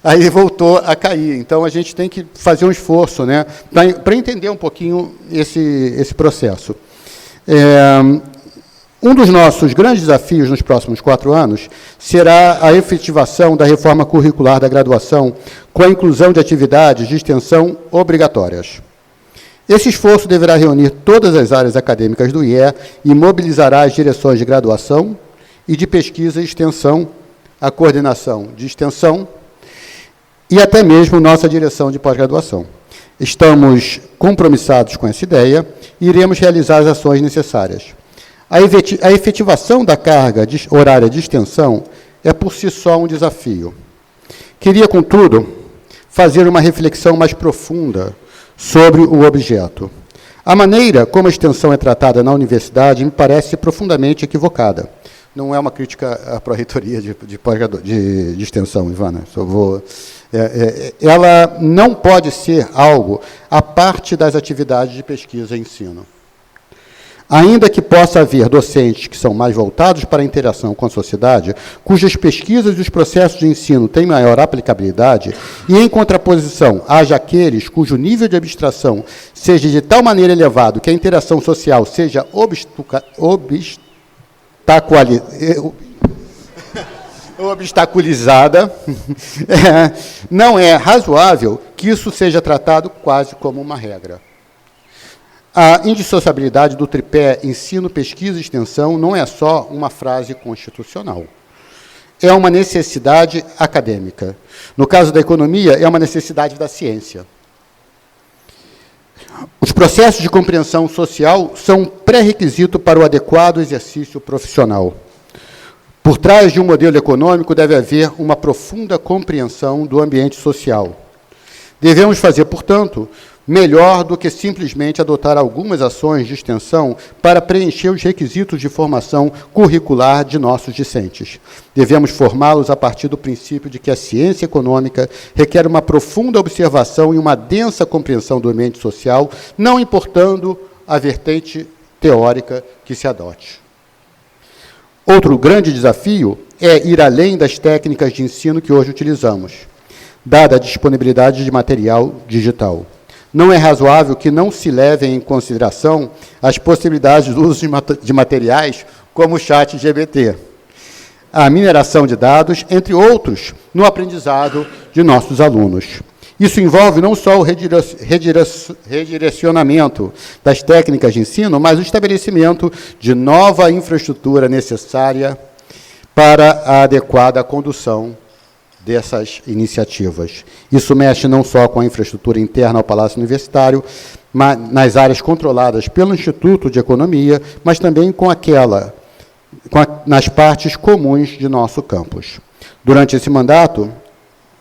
aí voltou a cair. Então a gente tem que fazer um esforço, né, para entender um pouquinho esse processo. Um dos nossos grandes desafios nos próximos 4 anos será a efetivação da reforma curricular da graduação com a inclusão de atividades de extensão obrigatórias. Esse esforço deverá reunir todas as áreas acadêmicas do IE e mobilizará as direções de graduação e de pesquisa e extensão, a coordenação de extensão e até mesmo nossa direção de pós-graduação. Estamos compromissados com essa ideia e iremos realizar as ações necessárias. A efetivação da carga horária de extensão é por si só um desafio. Queria, contudo, fazer uma reflexão mais profunda sobre o objeto. A maneira como a extensão é tratada na universidade me parece profundamente equivocada. Não é uma crítica à pró-reitoria de extensão, Ivana. Ela não pode ser algo à parte das atividades de pesquisa e ensino. Ainda que possa haver docentes que são mais voltados para a interação com a sociedade, cujas pesquisas e os processos de ensino têm maior aplicabilidade, e, em contraposição, haja aqueles cujo nível de abstração seja de tal maneira elevado que a interação social seja obstaculizada, não é razoável que isso seja tratado quase como uma regra. A indissociabilidade do tripé ensino, pesquisa e extensão não é só uma frase constitucional. É uma necessidade acadêmica. No caso da economia, é uma necessidade da ciência. Os processos de compreensão social são pré-requisito para o adequado exercício profissional. Por trás de um modelo econômico deve haver uma profunda compreensão do ambiente social. Devemos fazer, portanto, melhor do que simplesmente adotar algumas ações de extensão para preencher os requisitos de formação curricular de nossos discentes. Devemos formá-los a partir do princípio de que a ciência econômica requer uma profunda observação e uma densa compreensão do ambiente social, não importando a vertente teórica que se adote. Outro grande desafio é ir além das técnicas de ensino que hoje utilizamos, dada a disponibilidade de material digital. Não é razoável que não se levem em consideração as possibilidades do uso de materiais como o ChatGPT, a mineração de dados, entre outros, no aprendizado de nossos alunos. Isso envolve não só o redirecionamento das técnicas de ensino, mas o estabelecimento de nova infraestrutura necessária para a adequada condução dessas iniciativas. Isso mexe não só com a infraestrutura interna ao Palácio Universitário, mas nas áreas controladas pelo Instituto de Economia, mas também nas partes comuns de nosso campus. Durante esse mandato,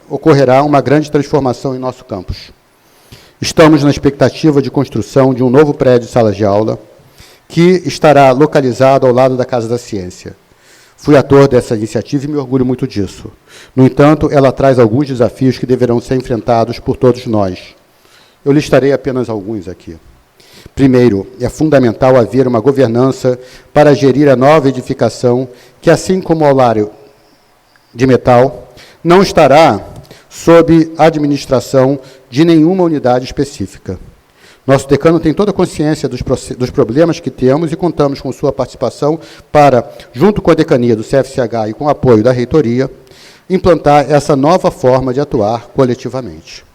ocorrerá uma grande transformação em nosso campus. Estamos na expectativa de construção de um novo prédio de salas de aula, que estará localizado ao lado da Casa da Ciência. Fui ator dessa iniciativa e me orgulho muito disso. No entanto, ela traz alguns desafios que deverão ser enfrentados por todos nós. Eu listarei apenas alguns aqui. Primeiro, é fundamental haver uma governança para gerir a nova edificação, que, assim como o Aulário de Metal, não estará sob administração de nenhuma unidade específica. Nosso decano tem toda a consciência dos problemas que temos e contamos com sua participação para, junto com a decania do CFCH e com o apoio da reitoria, implantar essa nova forma de atuar coletivamente.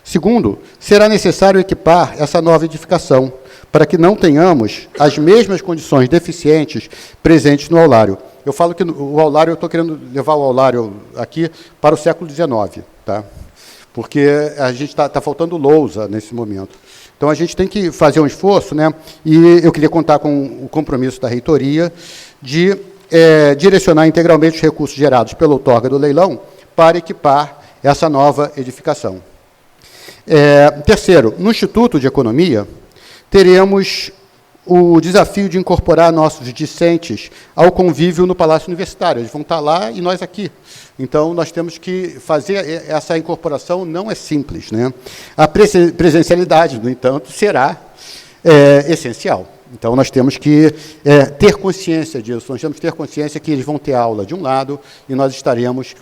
Segundo, será necessário equipar essa nova edificação, para que não tenhamos as mesmas condições deficientes presentes no aulário. Eu falo que o aulário, eu estou querendo levar o aulário aqui para o século XIX, tá? Porque a gente está faltando lousa nesse momento. Então, a gente tem que fazer um esforço, né? E eu queria contar com o compromisso da reitoria de direcionar integralmente os recursos gerados pela outorga do leilão para equipar essa nova edificação. Terceiro, no Instituto de Economia, teremos o desafio de incorporar nossos discentes ao convívio no Palácio Universitário. Eles vão estar lá e nós aqui. Então, nós temos que fazer essa incorporação, não é simples, né? A presencialidade, no entanto, será essencial. Então, nós temos que ter consciência disso, nós temos que ter consciência que eles vão ter aula de um lado e nós estaremos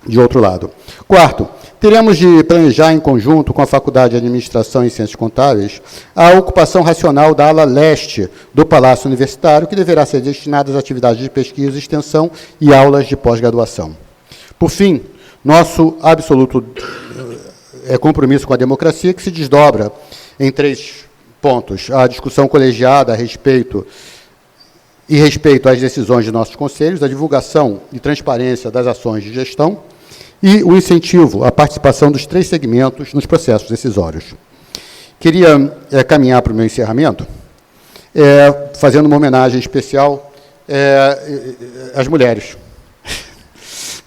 de outro lado. Quarto, teremos de planejar em conjunto com a Faculdade de Administração e Ciências Contábeis a ocupação racional da ala leste do Palácio Universitário, que deverá ser destinada às atividades de pesquisa, extensão e aulas de pós-graduação. Por fim, nosso absoluto compromisso com a democracia, que se desdobra em 3 pontos: a discussão colegiada a respeito às decisões de nossos conselhos, a divulgação e transparência das ações de gestão e o incentivo à participação dos 3 segmentos nos processos decisórios. Queria caminhar para o meu encerramento, fazendo uma homenagem especial às mulheres.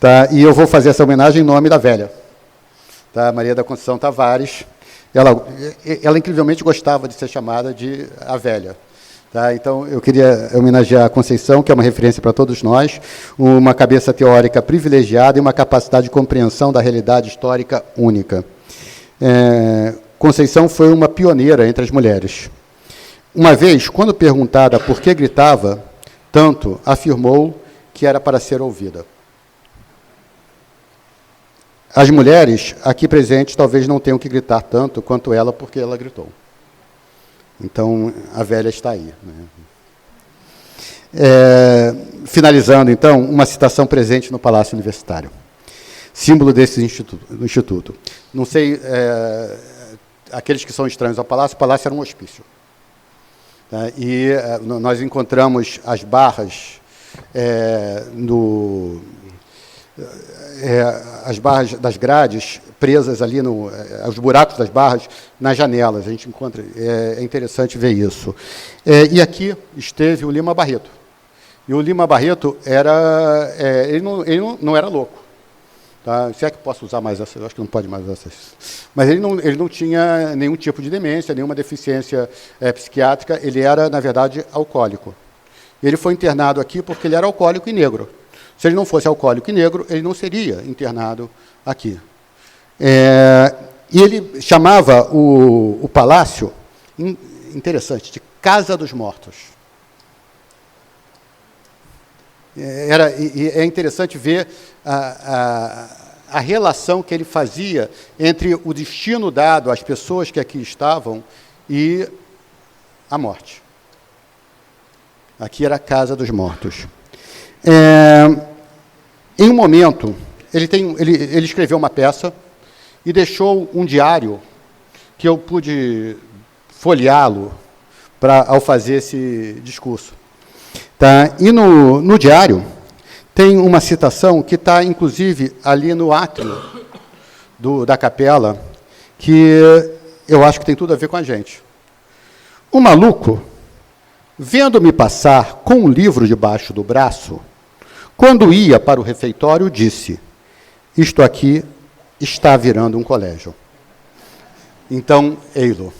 Tá? E eu vou fazer essa homenagem em nome da velha, tá? Maria da Conceição Tavares. Ela incrivelmente gostava de ser chamada de a velha. Tá, então, eu queria homenagear a Conceição, que é uma referência para todos nós, uma cabeça teórica privilegiada e uma capacidade de compreensão da realidade histórica única. Conceição foi uma pioneira entre as mulheres. Uma vez, quando perguntada por que gritava tanto, afirmou que era para ser ouvida. As mulheres aqui presentes talvez não tenham que gritar tanto quanto ela, porque ela gritou. Então, a velha está aí. Né? Finalizando, então, uma citação presente no Palácio Universitário, símbolo desse instituto. Não sei, aqueles que são estranhos ao Palácio, o Palácio era um hospício. Tá? E nós encontramos as barras as barras das grades presas ali, os buracos das barras nas janelas. A gente encontra, é interessante ver isso. E aqui esteve o Lima Barreto. E o Lima Barreto ele não era louco. Tá? Se é que posso usar mais essas, eu acho que não pode mais essas. Mas ele não tinha nenhum tipo de demência, nenhuma deficiência psiquiátrica. Ele era, na verdade, alcoólico. Ele foi internado aqui porque ele era alcoólico e negro. Se ele não fosse alcoólico e negro, ele não seria internado aqui. E ele chamava o palácio, interessante, de Casa dos Mortos. É interessante ver a relação que ele fazia entre o destino dado às pessoas que aqui estavam e a morte. Aqui era a Casa dos Mortos. Em um momento, ele escreveu uma peça e deixou um diário que eu pude folheá-lo ao fazer esse discurso. Tá? E no diário tem uma citação que está, inclusive, ali no átrio da capela, que eu acho que tem tudo a ver com a gente. O maluco, vendo-me passar com um livro debaixo do braço, quando ia para o refeitório, disse: isto aqui está virando um colégio. Então, ei-lo.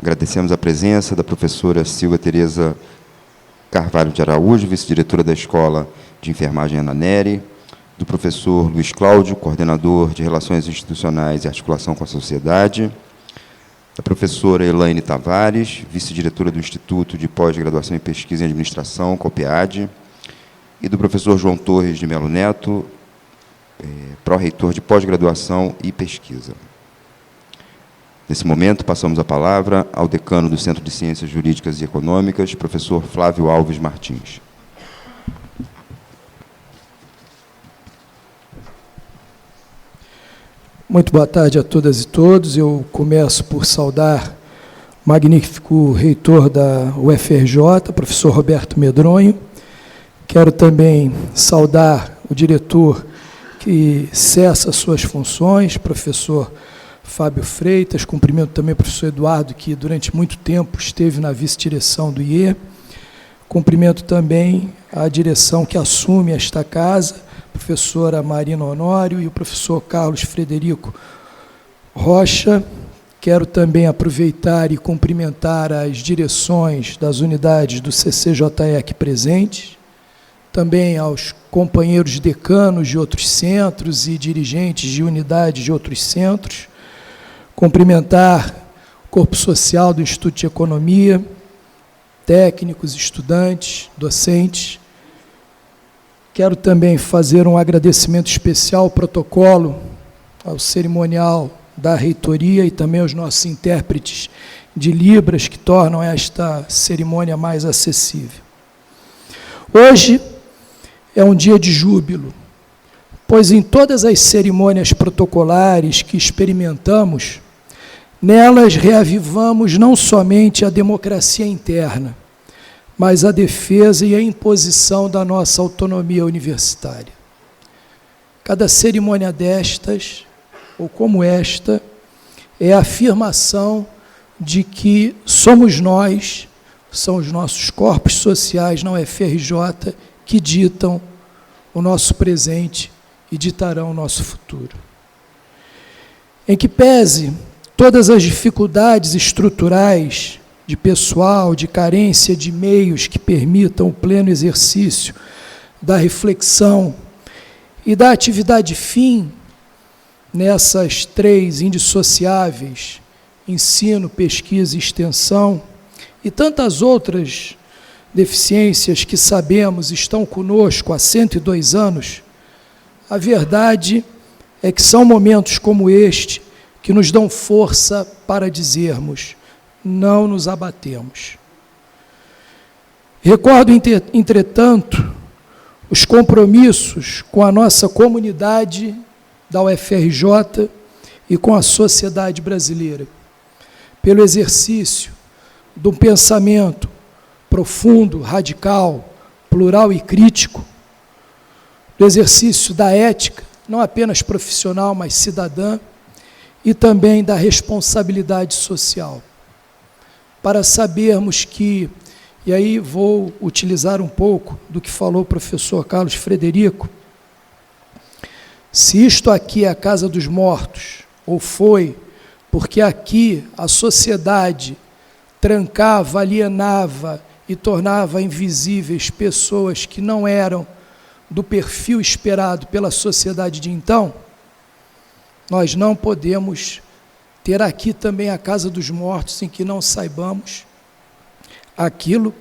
Agradecemos a presença da professora Silvia Tereza Carvalho de Araújo, vice-diretora da Escola de Enfermagem Ana Nery, do professor Luiz Cláudio, coordenador de Relações Institucionais e Articulação com a Sociedade, da professora Elaine Tavares, vice-diretora do Instituto de Pós-Graduação em Pesquisa em Administração, COPEAD, e do professor João Torres de Melo Neto, pró-reitor de Pós-Graduação e Pesquisa. Nesse momento, passamos a palavra ao decano do Centro de Ciências Jurídicas e Econômicas, professor Flávio Alves Martins. Muito boa tarde a todas e todos. Eu começo por saudar o magnífico reitor da UFRJ, professor Roberto Medronho. Quero também saudar o diretor que cessa suas funções, professor Fábio Freitas. Cumprimento também o professor Eduardo, que durante muito tempo esteve na vice-direção do IE. Cumprimento também a direção que assume esta casa, professora Marina Honório e o professor Carlos Frederico Rocha. Quero também aproveitar e cumprimentar as direções das unidades do CCJE aqui presentes, também aos companheiros decanos de outros centros e dirigentes de unidades de outros centros, cumprimentar o corpo social do Instituto de Economia, técnicos, estudantes, docentes. Quero também fazer um agradecimento especial ao protocolo, ao cerimonial da reitoria e também aos nossos intérpretes de Libras, que tornam esta cerimônia mais acessível. Hoje é um dia de júbilo, pois em todas as cerimônias protocolares que experimentamos, nelas reavivamos não somente a democracia interna, mas a defesa e a imposição da nossa autonomia universitária. Cada cerimônia destas, ou como esta, é a afirmação de que somos nós, são os nossos corpos sociais na UFRJ, que ditam o nosso presente e ditarão o nosso futuro. Em que pese todas as dificuldades estruturais de pessoal, de carência de meios que permitam o pleno exercício da reflexão e da atividade fim nessas três indissociáveis, ensino, pesquisa e extensão, e tantas outras deficiências que sabemos estão conosco há 102 anos, a verdade é que são momentos como este que nos dão força para dizermos: não nos abatemos. Recordo, entretanto, os compromissos com a nossa comunidade da UFRJ e com a sociedade brasileira, pelo exercício de um pensamento profundo, radical, plural e crítico, do exercício da ética, não apenas profissional, mas cidadã, e também da responsabilidade social, para sabermos que, e aí vou utilizar um pouco do que falou o professor Carlos Frederico, se isto aqui é a casa dos mortos, ou foi, porque aqui a sociedade trancava, alienava e tornava invisíveis pessoas que não eram do perfil esperado pela sociedade de então, nós não podemos ter aqui também a casa dos mortos em que não saibamos aquilo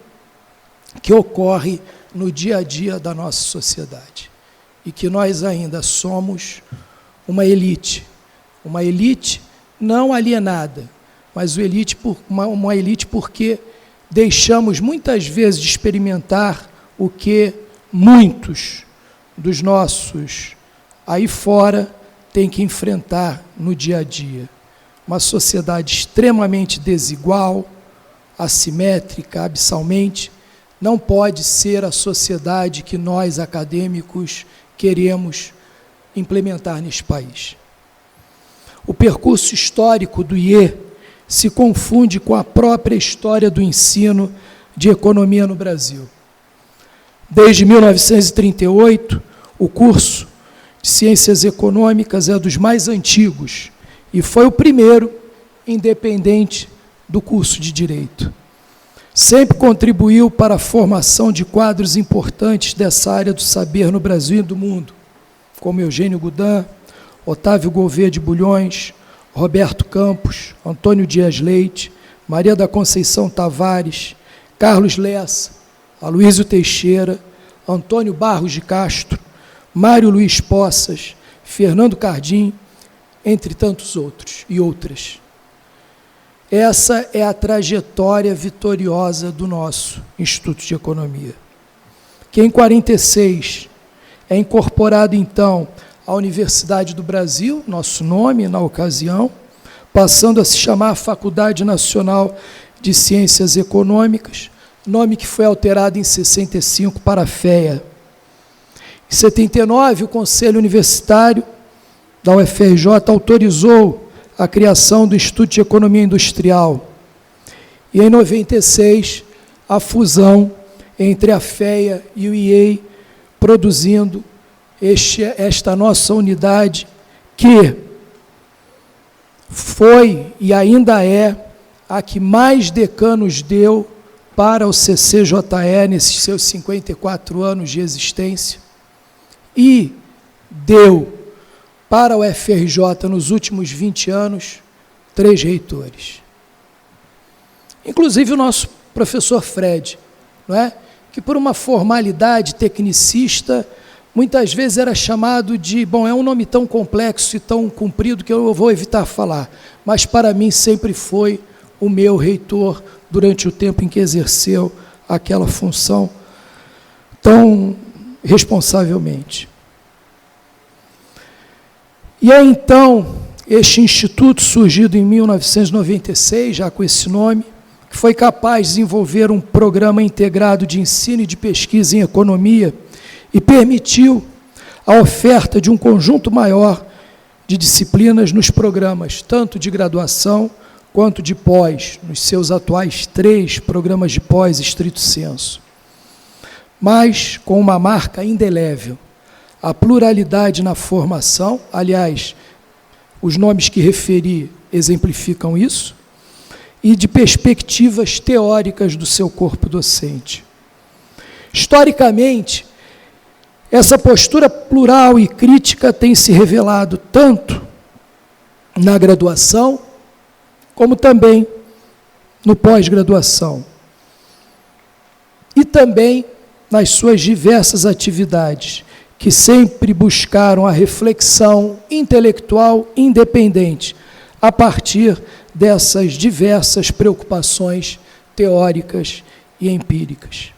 que ocorre no dia a dia da nossa sociedade. E que nós ainda somos uma elite não alienada, mas uma elite porque deixamos muitas vezes de experimentar o que muitos dos nossos aí fora têm que enfrentar no dia a dia. Uma sociedade extremamente desigual, assimétrica, abissalmente, não pode ser a sociedade que nós, acadêmicos, queremos implementar neste país. O percurso histórico do IE se confunde com a própria história do ensino de economia no Brasil. Desde 1938, o curso de Ciências Econômicas é dos mais antigos e foi o primeiro independente do curso de Direito. Sempre contribuiu para a formação de quadros importantes dessa área do saber no Brasil e do mundo, como Eugênio Goudin, Otávio Gouveia de Bulhões, Roberto Campos, Antônio Dias Leite, Maria da Conceição Tavares, Carlos Lessa, Aloísio Teixeira, Antônio Barros de Castro, Mário Luiz Poças, Fernando Cardim, entre tantos outros e outras. Essa é a trajetória vitoriosa do nosso Instituto de Economia, que em 46 é incorporado, então, à Universidade do Brasil, nosso nome na ocasião, passando a se chamar Faculdade Nacional de Ciências Econômicas, nome que foi alterado em 65 para FEA. Em 79, o Conselho Universitário da UFRJ autorizou a criação do Instituto de Economia Industrial. E em 96, a fusão entre a FEA e o IEI, produzindo esta nossa unidade, que foi e ainda é a que mais decanos deu para o CCJE nesses seus 54 anos de existência, e deu para o UFRJ, nos últimos 20 anos, 3 reitores. Inclusive o nosso professor Fred, não é? Que por uma formalidade tecnicista, muitas vezes era chamado de, bom, é um nome tão complexo e tão comprido que eu vou evitar falar, mas para mim sempre foi o meu reitor durante o tempo em que exerceu aquela função tão responsavelmente. E é então este instituto, surgido em 1996, já com esse nome, que foi capaz de desenvolver um programa integrado de ensino e de pesquisa em economia e permitiu a oferta de um conjunto maior de disciplinas nos programas, tanto de graduação quanto de pós, nos seus atuais 3 programas de pós estrito sensu. Mas com uma marca indelével: a pluralidade na formação, aliás, os nomes que referi exemplificam isso, e de perspectivas teóricas do seu corpo docente. Historicamente, essa postura plural e crítica tem se revelado tanto na graduação, como também no pós-graduação, e também nas suas diversas atividades, que sempre buscaram a reflexão intelectual independente, a partir dessas diversas preocupações teóricas e empíricas.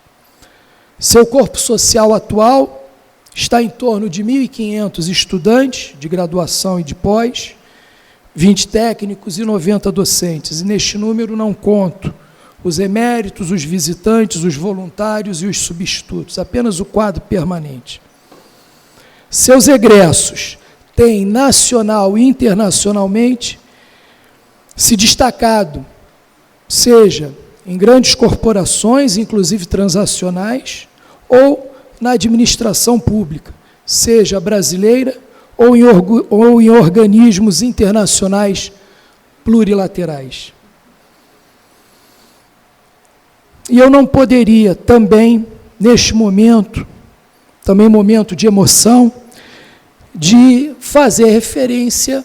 Seu corpo social atual está em torno de 1.500 estudantes de graduação e de pós, 20 técnicos e 90 docentes. E neste número não conto os eméritos, os visitantes, os voluntários e os substitutos, apenas o quadro permanente. Seus egressos têm, nacional e internacionalmente, se destacado, seja em grandes corporações, inclusive transacionais, ou na administração pública, seja brasileira ou em organismos internacionais plurilaterais. E eu não poderia também, neste momento, também momento de emoção, de fazer referência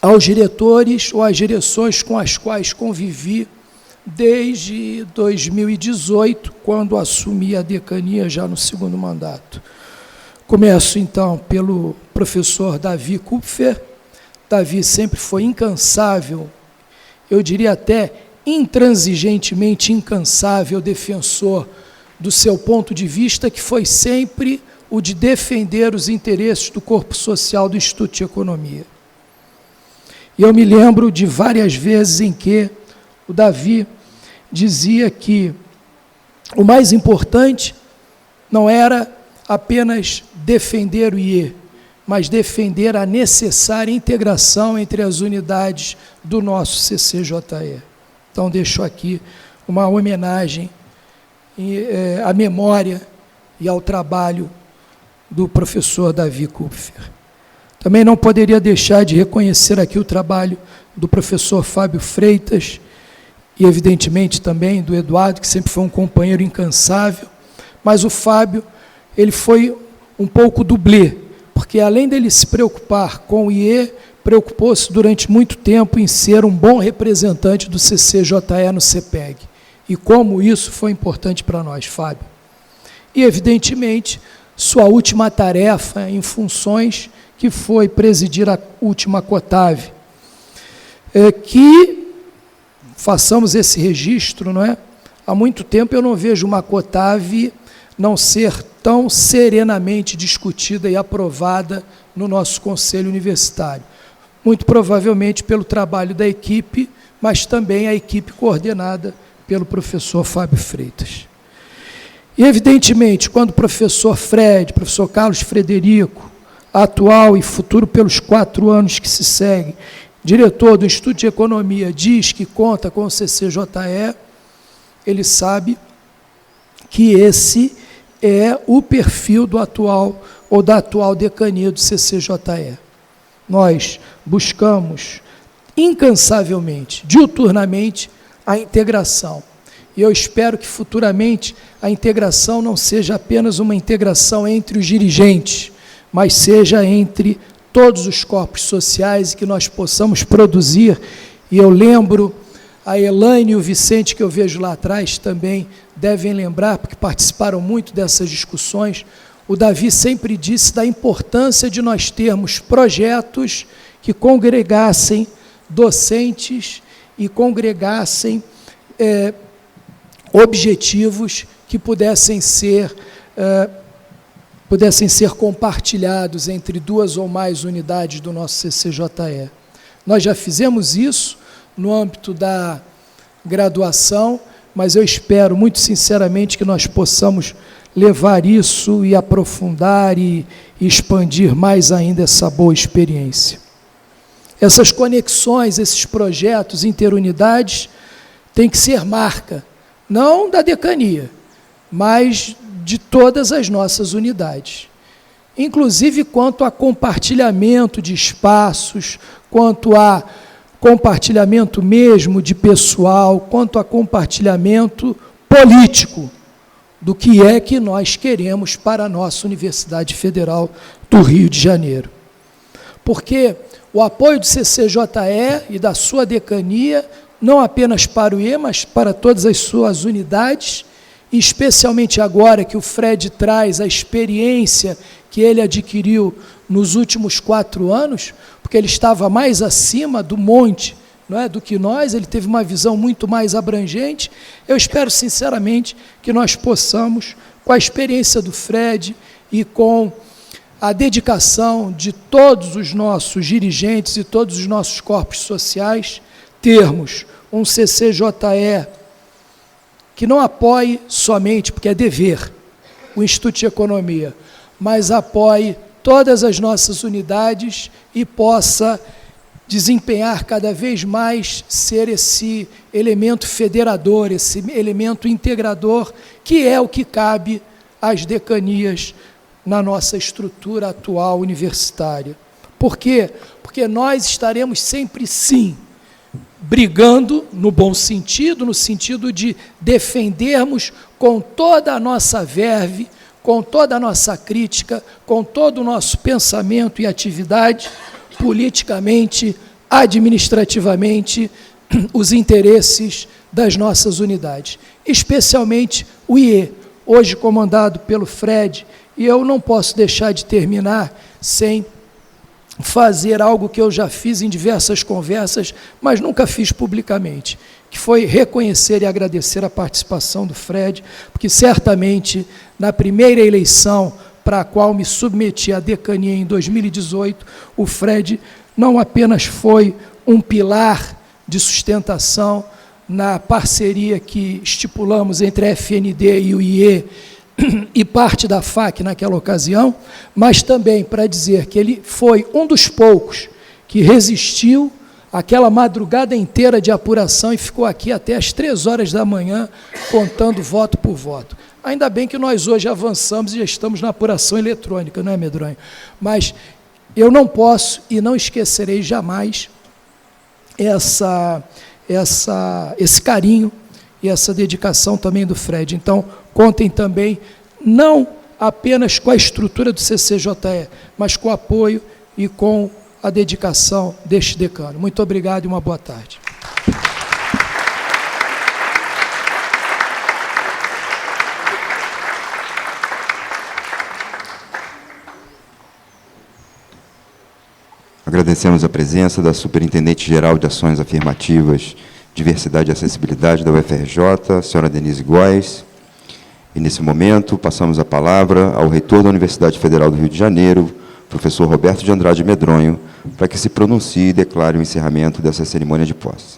aos diretores ou às direções com as quais convivi desde 2018, quando assumi a decania já no 2º mandato. Começo, então, pelo professor Davi Kupfer. Davi sempre foi incansável, eu diria até intransigentemente incansável defensor do seu ponto de vista, que foi sempre o de defender os interesses do corpo social do Instituto de Economia. E eu me lembro de várias vezes em que o Davi dizia que o mais importante não era apenas defender o IE, mas defender a necessária integração entre as unidades do nosso CCJE. Então, deixo aqui uma homenagem à memória e ao trabalho do professor Davi Kupfer. Também não poderia deixar de reconhecer aqui o trabalho do professor Fábio Freitas e, evidentemente, também do Eduardo, que sempre foi um companheiro incansável, mas o Fábio, ele foi um pouco dublê, porque, além dele se preocupar com o IE, preocupou-se durante muito tempo em ser um bom representante do CCJE no CEPEG. E como isso foi importante para nós, Fábio. E, evidentemente, sua última tarefa em funções, que foi presidir a última COTAV. Que façamos esse registro, não é? Há muito tempo eu não vejo uma COTAV não ser tão serenamente discutida e aprovada no nosso Conselho Universitário. Muito provavelmente pelo trabalho da equipe, mas também a equipe coordenada pelo professor Fábio Freitas. E, evidentemente, quando o professor Fred, professor Carlos Frederico, atual e futuro pelos 4 anos que se seguem, diretor do Instituto de Economia, diz que conta com o CCJE, ele sabe que esse é o perfil do atual ou da atual decania do CCJE. Nós buscamos incansavelmente, diuturnamente, a integração. E eu espero que futuramente a integração não seja apenas uma integração entre os dirigentes, mas seja entre todos os corpos sociais e que nós possamos produzir. E eu lembro, a Elaine e o Vicente, que eu vejo lá atrás, também devem lembrar, porque participaram muito dessas discussões. O Davi sempre disse da importância de nós termos projetos que congregassem docentes e congregassem objetivos que pudessem ser compartilhados entre 2 ou mais unidades do nosso CCJE. Nós já fizemos isso no âmbito da graduação, mas eu espero, muito sinceramente, que nós possamos levar isso e aprofundar e expandir mais ainda essa boa experiência. Essas conexões, esses projetos interunidades, têm que ser marca, não da decania, mas de todas as nossas unidades. Inclusive quanto a compartilhamento de espaços, quanto a compartilhamento mesmo de pessoal, quanto a compartilhamento político do que é que nós queremos para a nossa Universidade Federal do Rio de Janeiro. Porque o apoio do CCJE e da sua decania, não apenas para o IE, mas para todas as suas unidades, e especialmente agora que o Fred traz a experiência que ele adquiriu nos últimos 4 anos, porque ele estava mais acima do monte, não é, do que nós, ele teve uma visão muito mais abrangente. Eu espero sinceramente que nós possamos, com a experiência do Fred e com a dedicação de todos os nossos dirigentes e todos os nossos corpos sociais, termos um CCJE que não apoie somente, porque é dever, o Instituto de Economia, mas apoie todas as nossas unidades e possa desempenhar cada vez mais, ser esse elemento federador, esse elemento integrador, que é o que cabe às decanias na nossa estrutura atual universitária. Por quê? Porque nós estaremos sempre, sim, brigando no bom sentido, no sentido de defendermos com toda a nossa verve, com toda a nossa crítica, com todo o nosso pensamento e atividade, politicamente, administrativamente, os interesses das nossas unidades, especialmente o IE, hoje comandado pelo Fred, e eu não posso deixar de terminar sem fazer algo que eu já fiz em diversas conversas, mas nunca fiz publicamente, que foi reconhecer e agradecer a participação do Fred, porque certamente na primeira eleição para a qual me submeti à decania em 2018, o Fred não apenas foi um pilar de sustentação na parceria que estipulamos entre a FND e o IE e parte da FAC naquela ocasião, mas também para dizer que ele foi um dos poucos que resistiu àquela madrugada inteira de apuração e ficou aqui até às 3 horas da manhã contando voto por voto. Ainda bem que nós hoje avançamos e já estamos na apuração eletrônica, não é, Medronho? Mas eu não posso e não esquecerei jamais esse carinho e essa dedicação também do Fred. Então, contem também, não apenas com a estrutura do CCJE, mas com o apoio e com a dedicação deste decano. Muito obrigado e uma boa tarde. Agradecemos a presença da Superintendente-Geral de Ações Afirmativas, Diversidade e Acessibilidade da UFRJ, a senhora Denise Góes. E, nesse momento, passamos a palavra ao reitor da Universidade Federal do Rio de Janeiro, professor Roberto de Andrade Medronho, para que se pronuncie e declare o encerramento dessa cerimônia de posse.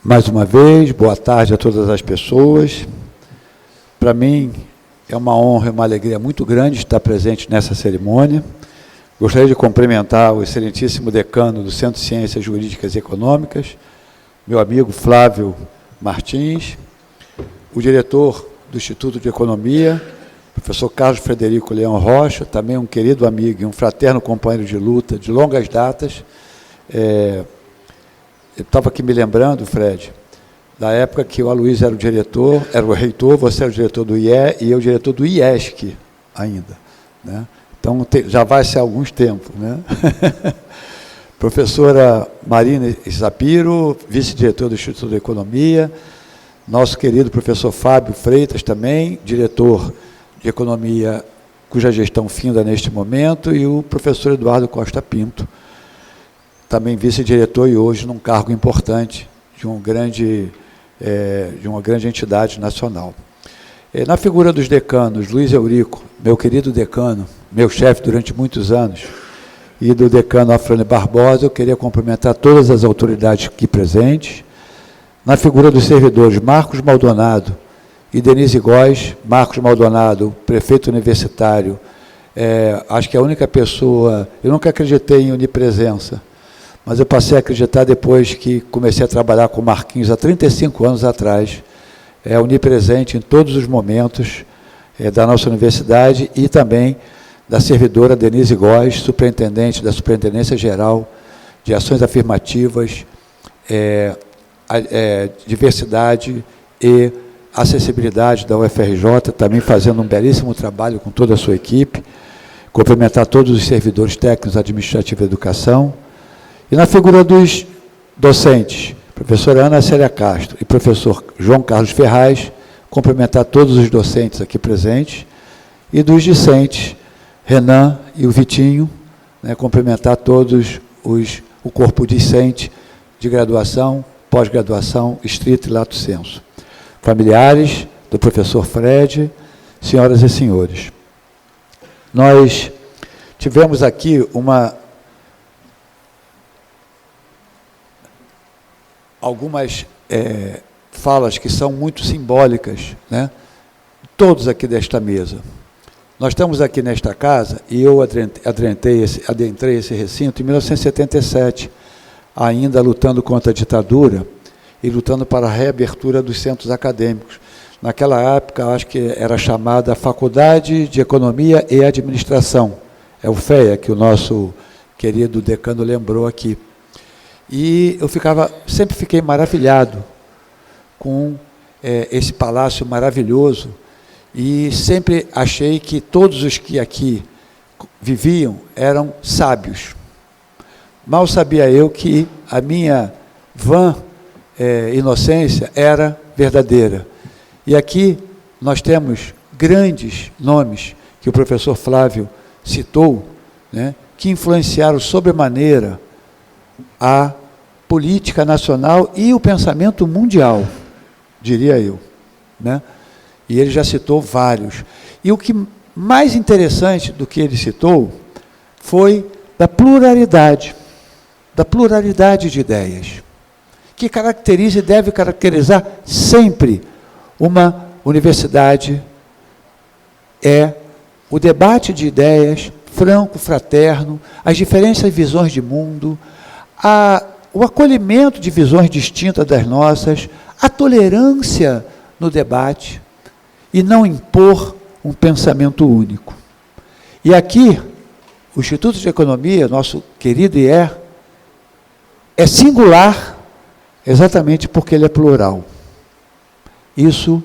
Mais uma vez, boa tarde a todas as pessoas. Para mim, é uma honra e uma alegria muito grande estar presente nessa cerimônia. Gostaria de cumprimentar o excelentíssimo decano do Centro de Ciências Jurídicas e Econômicas, meu amigo Flávio Martins, o diretor do Instituto de Economia, professor Carlos Frederico Leão Rocha, também um querido amigo e um fraterno companheiro de luta de longas datas. Eu estava aqui me lembrando, Fred, da época que o Aloysio era o diretor, era o reitor, você era o diretor do IE e eu o diretor do IESC ainda, né? Então, já vai ser há alguns tempos, né? Professora Marina Isapiro, vice-diretora do Instituto de Economia, nosso querido professor Fábio Freitas também, diretor de Economia, cuja gestão finda neste momento, e o professor Eduardo Costa Pinto, também vice-diretor e hoje num cargo importante de uma grande entidade nacional. Na figura dos decanos, Luiz Eurico, meu querido decano, meu chefe durante muitos anos, e do decano Afrânio Barbosa, eu queria cumprimentar todas as autoridades aqui presentes. Na figura dos servidores, Marcos Maldonado e Denise Góes. Marcos Maldonado, prefeito universitário, acho que é a única pessoa, eu nunca acreditei em onipresença, mas eu passei a acreditar depois que comecei a trabalhar com o Marquinhos há 35 anos atrás, onipresente em todos os momentos da nossa universidade, e também da servidora Denise Góes, superintendente da Superintendência Geral de Ações Afirmativas, Diversidade e Acessibilidade da UFRJ, também fazendo um belíssimo trabalho com toda a sua equipe. Cumprimentar todos os servidores técnicos administrativos de educação. E na figura dos docentes, professora Ana Célia Castro e professor João Carlos Ferraz, cumprimentar todos os docentes aqui presentes, e dos discentes, Renan e o Vitinho, né, cumprimentar todos o corpo discente de graduação, pós-graduação, estrito e lato sensu. Familiares do professor Fred, senhoras e senhores. Nós tivemos aqui algumas falas que são muito simbólicas, né? Todos aqui desta mesa. Nós estamos aqui nesta entrei esse recinto em 1977, ainda lutando contra a ditadura e lutando para a reabertura dos centros acadêmicos. Naquela época, acho que era chamada Faculdade de Economia e Administração. É o FEA, que o nosso querido decano lembrou aqui. E eu sempre fiquei maravilhado com esse palácio maravilhoso, e sempre achei que todos os que aqui viviam eram sábios. Mal sabia eu que a minha vã inocência era verdadeira. E aqui nós temos grandes nomes que o professor Flávio citou, né, que influenciaram sobremaneira a política nacional e o pensamento mundial, diria eu, né? E ele já citou vários. E o que mais interessante do que ele citou foi da pluralidade de ideias, que caracteriza e deve caracterizar sempre uma universidade. O debate de ideias, franco, fraterno, as diferentes visões de mundo, o acolhimento de visões distintas das nossas, a tolerância no debate, e não impor um pensamento único. E aqui, o Instituto de Economia, nosso querido IE, é singular exatamente porque ele é plural. Isso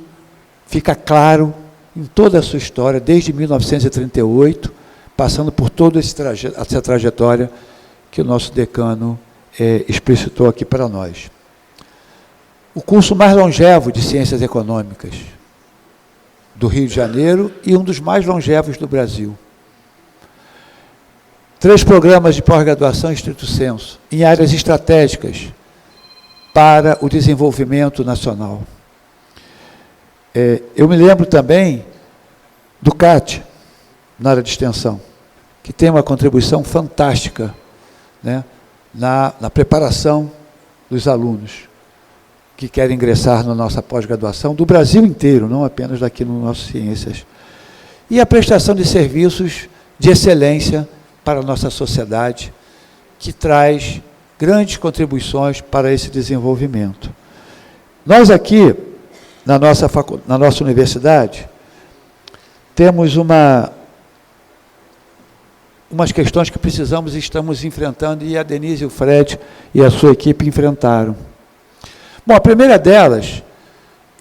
fica claro em toda a sua história, desde 1938, passando por toda essa trajetória que o nosso decano explicitou aqui para nós. O curso mais longevo de Ciências Econômicas do Rio de Janeiro e um dos mais longevos do Brasil. 3 programas de pós-graduação estrito sensu, em áreas estratégicas para o desenvolvimento nacional. Eu me lembro também do CAT, na área de extensão, que tem uma contribuição fantástica, né, na preparação dos alunos que querem ingressar na nossa pós-graduação, do Brasil inteiro, não apenas daqui no nosso Ciências. E a prestação de serviços de excelência para a nossa sociedade, que traz grandes contribuições para esse desenvolvimento. Nós aqui, na nossa universidade, temos umas questões que precisamos e estamos enfrentando, e a Denise, o Fred e a sua equipe enfrentaram. Bom, a primeira delas,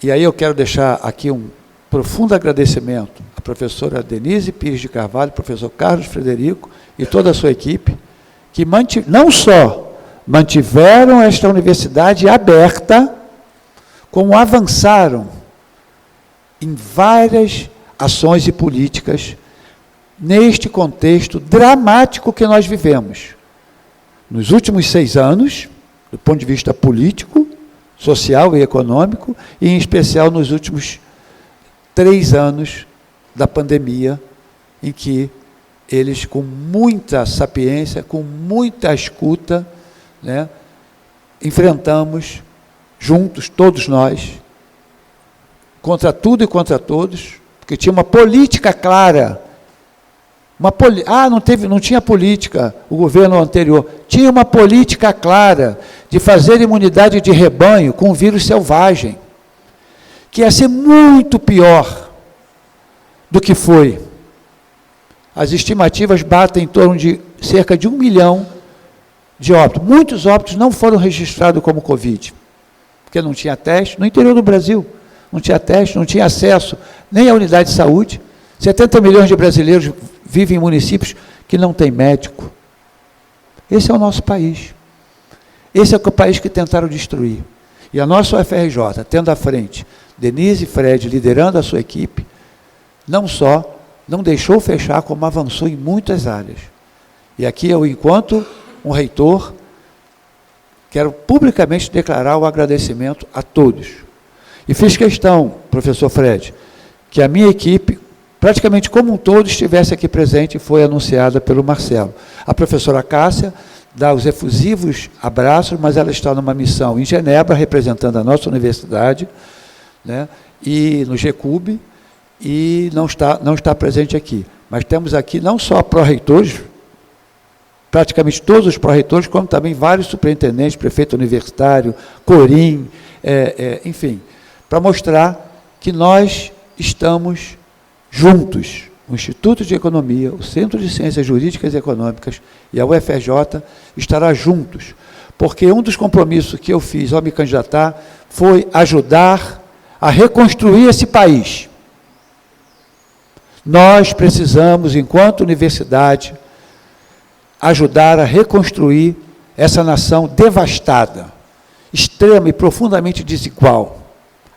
e aí eu quero deixar aqui um profundo agradecimento à professora Denise Pires de Carvalho, professor Carlos Frederico e toda a sua equipe, que não só mantiveram esta universidade aberta, como avançaram em várias ações e políticas neste contexto dramático que nós vivemos. Nos últimos 6 anos, do ponto de vista político, social e econômico, e em especial nos últimos 3 anos da pandemia, em que eles, com muita sapiência, com muita escuta, né, enfrentamos juntos, todos nós, contra tudo e contra todos, porque tinha uma política clara. Não tinha política, o governo anterior. Tinha uma política clara de fazer imunidade de rebanho com vírus selvagem, que ia ser muito pior do que foi. As estimativas batem em torno de cerca de 1 milhão de óbitos. Muitos óbitos não foram registrados como Covid, porque não tinha teste. No interior do Brasil, não tinha teste, não tinha acesso nem à unidade de saúde. 70 milhões de brasileiros vivem em municípios que não têm médico. Esse é o nosso país. Esse é o país que tentaram destruir. E a nossa UFRJ, tendo à frente Denise e Fred, liderando a sua equipe, não só não deixou fechar, como avançou em muitas áreas. E aqui eu, enquanto um reitor, quero publicamente declarar o agradecimento a todos. E fiz questão, professor Fred, que a minha equipe, praticamente como um todo, estivesse aqui presente, e foi anunciada pelo Marcelo. A professora Cássia dá os efusivos abraços, mas ela está numa missão em Genebra, representando a nossa universidade, né, e no GCUB, e não está presente aqui. Mas temos aqui não só pró-reitores, praticamente todos os pró-reitores, como também vários superintendentes, prefeito universitário, Corim, enfim, para mostrar que nós estamos juntos. O Instituto de Economia, o Centro de Ciências Jurídicas e Econômicas e a UFRJ estará juntos, porque um dos compromissos que eu fiz ao me candidatar foi ajudar a reconstruir esse país. Nós precisamos, enquanto universidade, ajudar a reconstruir essa nação devastada, extrema e profundamente desigual,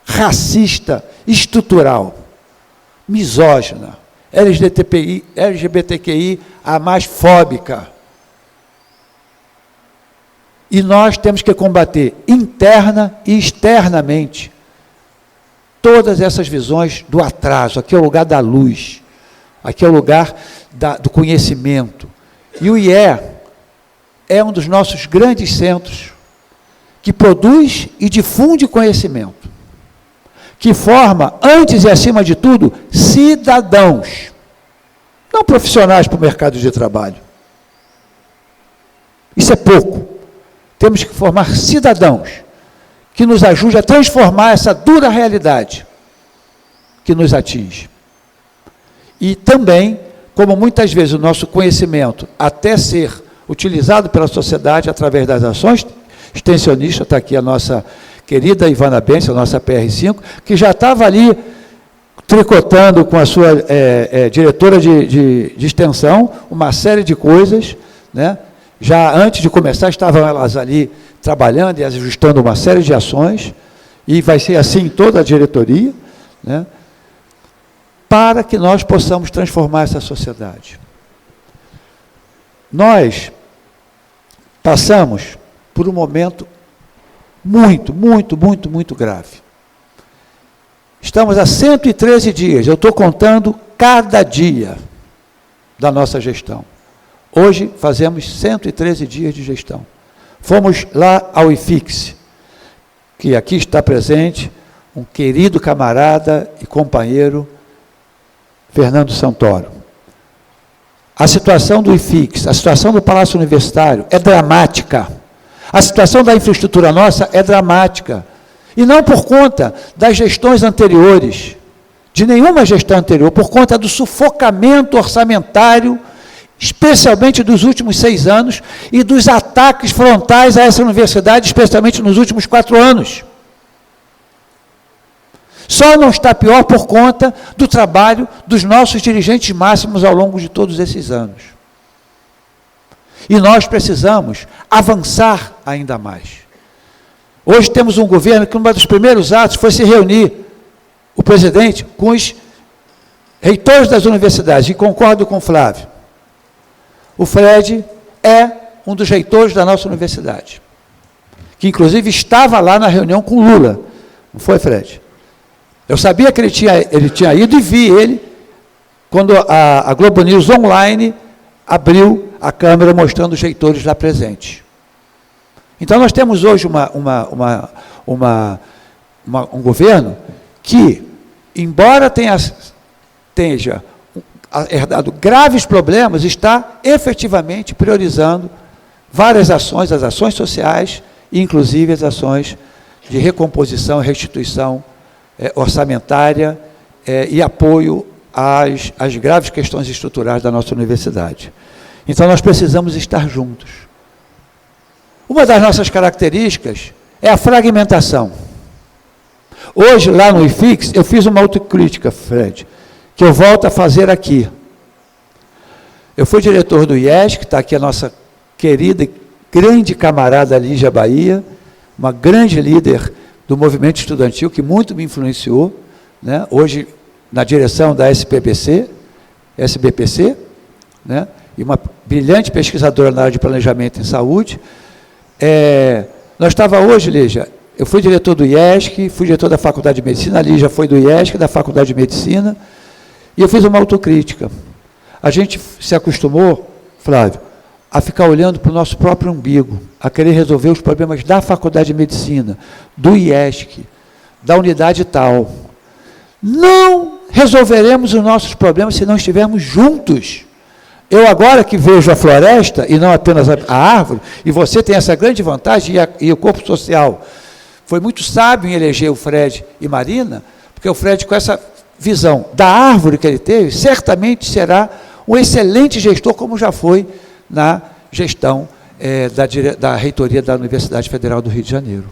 racista, estrutural, misógina, LGBTQI, a mais fóbica. E nós temos que combater interna e externamente todas essas visões do atraso. Aqui é o lugar da luz, aqui é o lugar do conhecimento. E o IE é um dos nossos grandes centros que produz e difunde conhecimento, que forma, antes e acima de tudo, cidadãos, não profissionais para o mercado de trabalho. Isso é pouco. Temos que formar cidadãos que nos ajude a transformar essa dura realidade que nos atinge. E também, como muitas vezes o nosso conhecimento, até ser utilizado pela sociedade através das ações extensionista, está aqui a nossa querida Ivana Bentes, a nossa PR5, que já estava ali tricotando com a sua diretora de extensão uma série de coisas, né? Já antes de começar, estavam elas ali trabalhando e ajustando uma série de ações, e vai ser assim toda a diretoria, né? Para que nós possamos transformar essa sociedade. Nós passamos por um momento muito grave. Estamos há 113 dias, eu estou contando cada dia da nossa gestão. Hoje fazemos 113 dias de gestão. Fomos lá ao IFIX, que aqui está presente, um querido camarada e companheiro, Fernando Santoro. A situação do IFIX, a situação do Palácio Universitário é dramática. A situação da infraestrutura nossa é dramática. E não por conta das gestões anteriores, de nenhuma gestão anterior, por conta do sufocamento orçamentário, especialmente dos últimos 6 anos, e dos ataques frontais a essa universidade, especialmente nos últimos 4 anos. Só não está pior por conta do trabalho dos nossos dirigentes máximos ao longo de todos esses anos. E nós precisamos avançar ainda mais. Hoje temos um governo que, um dos primeiros atos, foi se reunir, o presidente, com os reitores das universidades, e concordo com o Flávio. O Fred é um dos reitores da nossa universidade, que inclusive estava lá na reunião com o Lula. Não foi, Fred? Eu sabia que ele tinha ido, e vi ele quando a Globo News Online abriu a câmera mostrando os reitores lá presentes. Então, nós temos hoje um governo que, embora esteja herdado graves problemas, está efetivamente priorizando várias ações, as ações sociais, inclusive as ações de recomposição e restituição orçamentária e apoio às graves questões estruturais da nossa universidade. Então, nós precisamos estar juntos. Uma das nossas características é a fragmentação. Hoje, lá no IFIX, eu fiz uma autocrítica, Fred, que eu volto a fazer aqui. Eu fui diretor do IESC, que está aqui a nossa querida e grande camarada Lígia Bahia, uma grande líder do movimento estudantil, que muito me influenciou, né? Hoje na direção da SBPC, né? E uma brilhante pesquisadora na área de planejamento em saúde. Nós estávamos hoje, Lígia, eu fui diretor do IESC, fui diretor da Faculdade de Medicina, a Lígia foi do IESC, da Faculdade de Medicina, e eu fiz uma autocrítica. A gente se acostumou, Flávio, a ficar olhando para o nosso próprio umbigo, a querer resolver os problemas da Faculdade de Medicina, do IESC, da unidade tal. Não resolveremos os nossos problemas se não estivermos juntos. Eu agora que vejo a floresta, e não apenas a árvore, e você tem essa grande vantagem, e o corpo social foi muito sábio em eleger o Fred e Marina, porque o Fred, com essa visão da árvore que ele teve, certamente será um excelente gestor, como já foi na gestão da reitoria da Universidade Federal do Rio de Janeiro.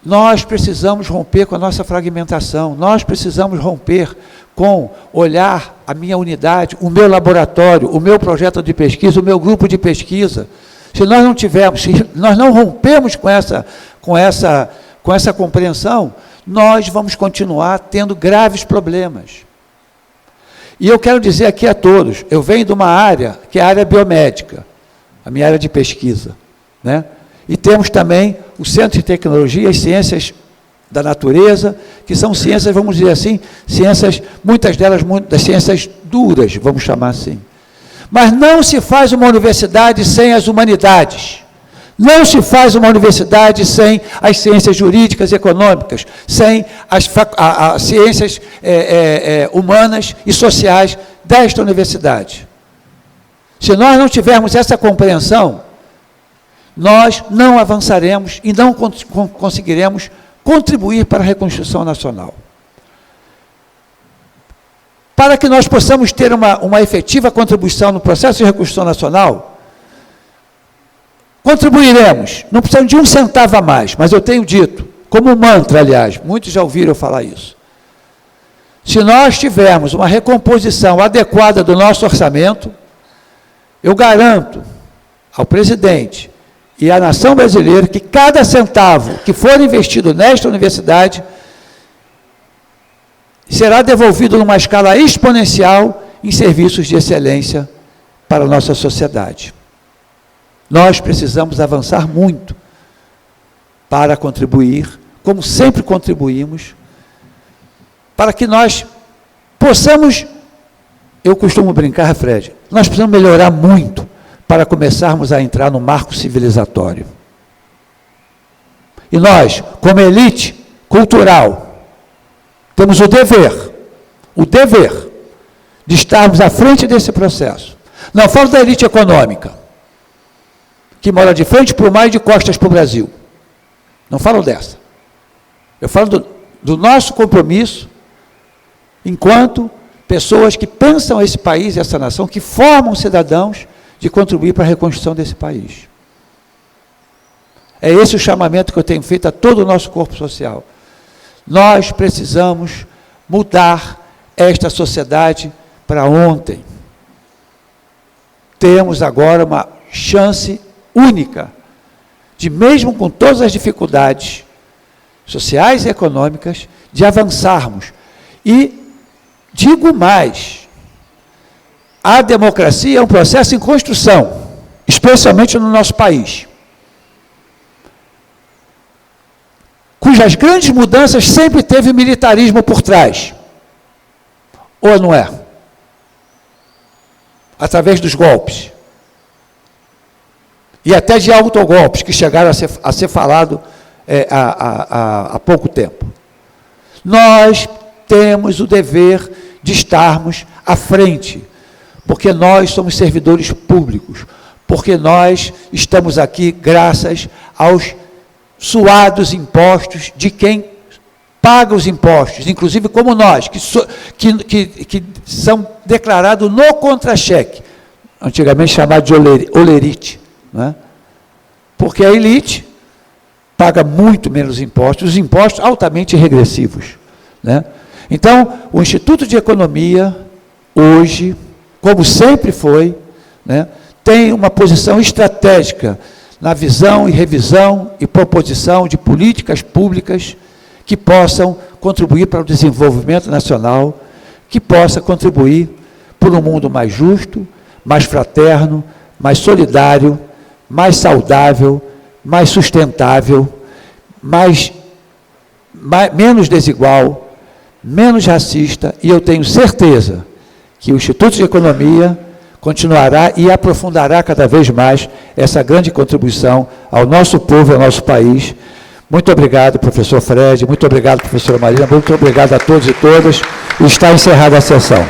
Nós precisamos romper com a nossa fragmentação, nós precisamos romper com olhar a minha unidade, o meu laboratório, o meu projeto de pesquisa, o meu grupo de pesquisa. Se nós não tivermos, se nós não rompermos com essa compreensão, nós vamos continuar tendo graves problemas. E eu quero dizer aqui a todos, eu venho de uma área, que é a área biomédica, a minha área de pesquisa, né? E temos também o Centro de Tecnologia e Ciências da Natureza, que são ciências, vamos dizer assim, ciências, muitas delas, das ciências duras, vamos chamar assim. Mas não se faz uma universidade sem as humanidades. Não se faz uma universidade sem as ciências jurídicas e econômicas, sem as ciências humanas e sociais desta universidade. Se nós não tivermos essa compreensão, nós não avançaremos e não conseguiremos contribuir para a reconstrução nacional. Para que nós possamos ter uma efetiva contribuição no processo de reconstrução nacional, Contribuiremos, não precisamos de um centavo a mais, mas eu tenho dito, como mantra, aliás, muitos já ouviram eu falar isso. Se nós tivermos uma recomposição adequada do nosso orçamento, eu garanto ao presidente e à nação brasileira que cada centavo que for investido nesta universidade será devolvido numa escala exponencial em serviços de excelência para a nossa sociedade. Nós precisamos avançar muito para contribuir, como sempre contribuímos, para que nós possamos, eu costumo brincar, Fred, nós precisamos melhorar muito para começarmos a entrar no marco civilizatório. E nós, como elite cultural, temos o dever de estarmos à frente desse processo. Não falo da elite econômica, que mora de frente para o mar e de costas para o Brasil. Não falo dessa. Eu falo do nosso compromisso enquanto pessoas que pensam esse país e essa nação, que formam cidadãos, de contribuir para a reconstrução desse país. É esse o chamamento que eu tenho feito a todo o nosso corpo social. Nós precisamos mudar esta sociedade para ontem. Temos agora uma chance única de, mesmo com todas as dificuldades sociais e econômicas, de avançarmos. E digo mais, a democracia é um processo em construção, especialmente no nosso país, cujas grandes mudanças sempre teve militarismo por trás. Ou não é? Através dos golpes. E até de autogolpes, que chegaram a ser falado há pouco tempo. Nós temos o dever de estarmos à frente, porque nós somos servidores públicos, porque nós estamos aqui graças aos suados impostos de quem paga os impostos, inclusive como nós, que são declarados no contra-cheque, antigamente chamado de olerite, não é? Porque a elite paga muito menos impostos, os impostos altamente regressivos, né? Então, o Instituto de Economia, hoje, como sempre foi, né, tem uma posição estratégica na visão e revisão e proposição de políticas públicas que possam contribuir para o desenvolvimento nacional, que possa contribuir para um mundo mais justo, mais fraterno, mais solidário, mais saudável, mais sustentável, menos desigual, menos racista, e eu tenho certeza que o Instituto de Economia continuará e aprofundará cada vez mais essa grande contribuição ao nosso povo e ao nosso país. Muito obrigado, professor Fred, muito obrigado, professora Marina, muito obrigado a todos e todas, e está encerrada a sessão.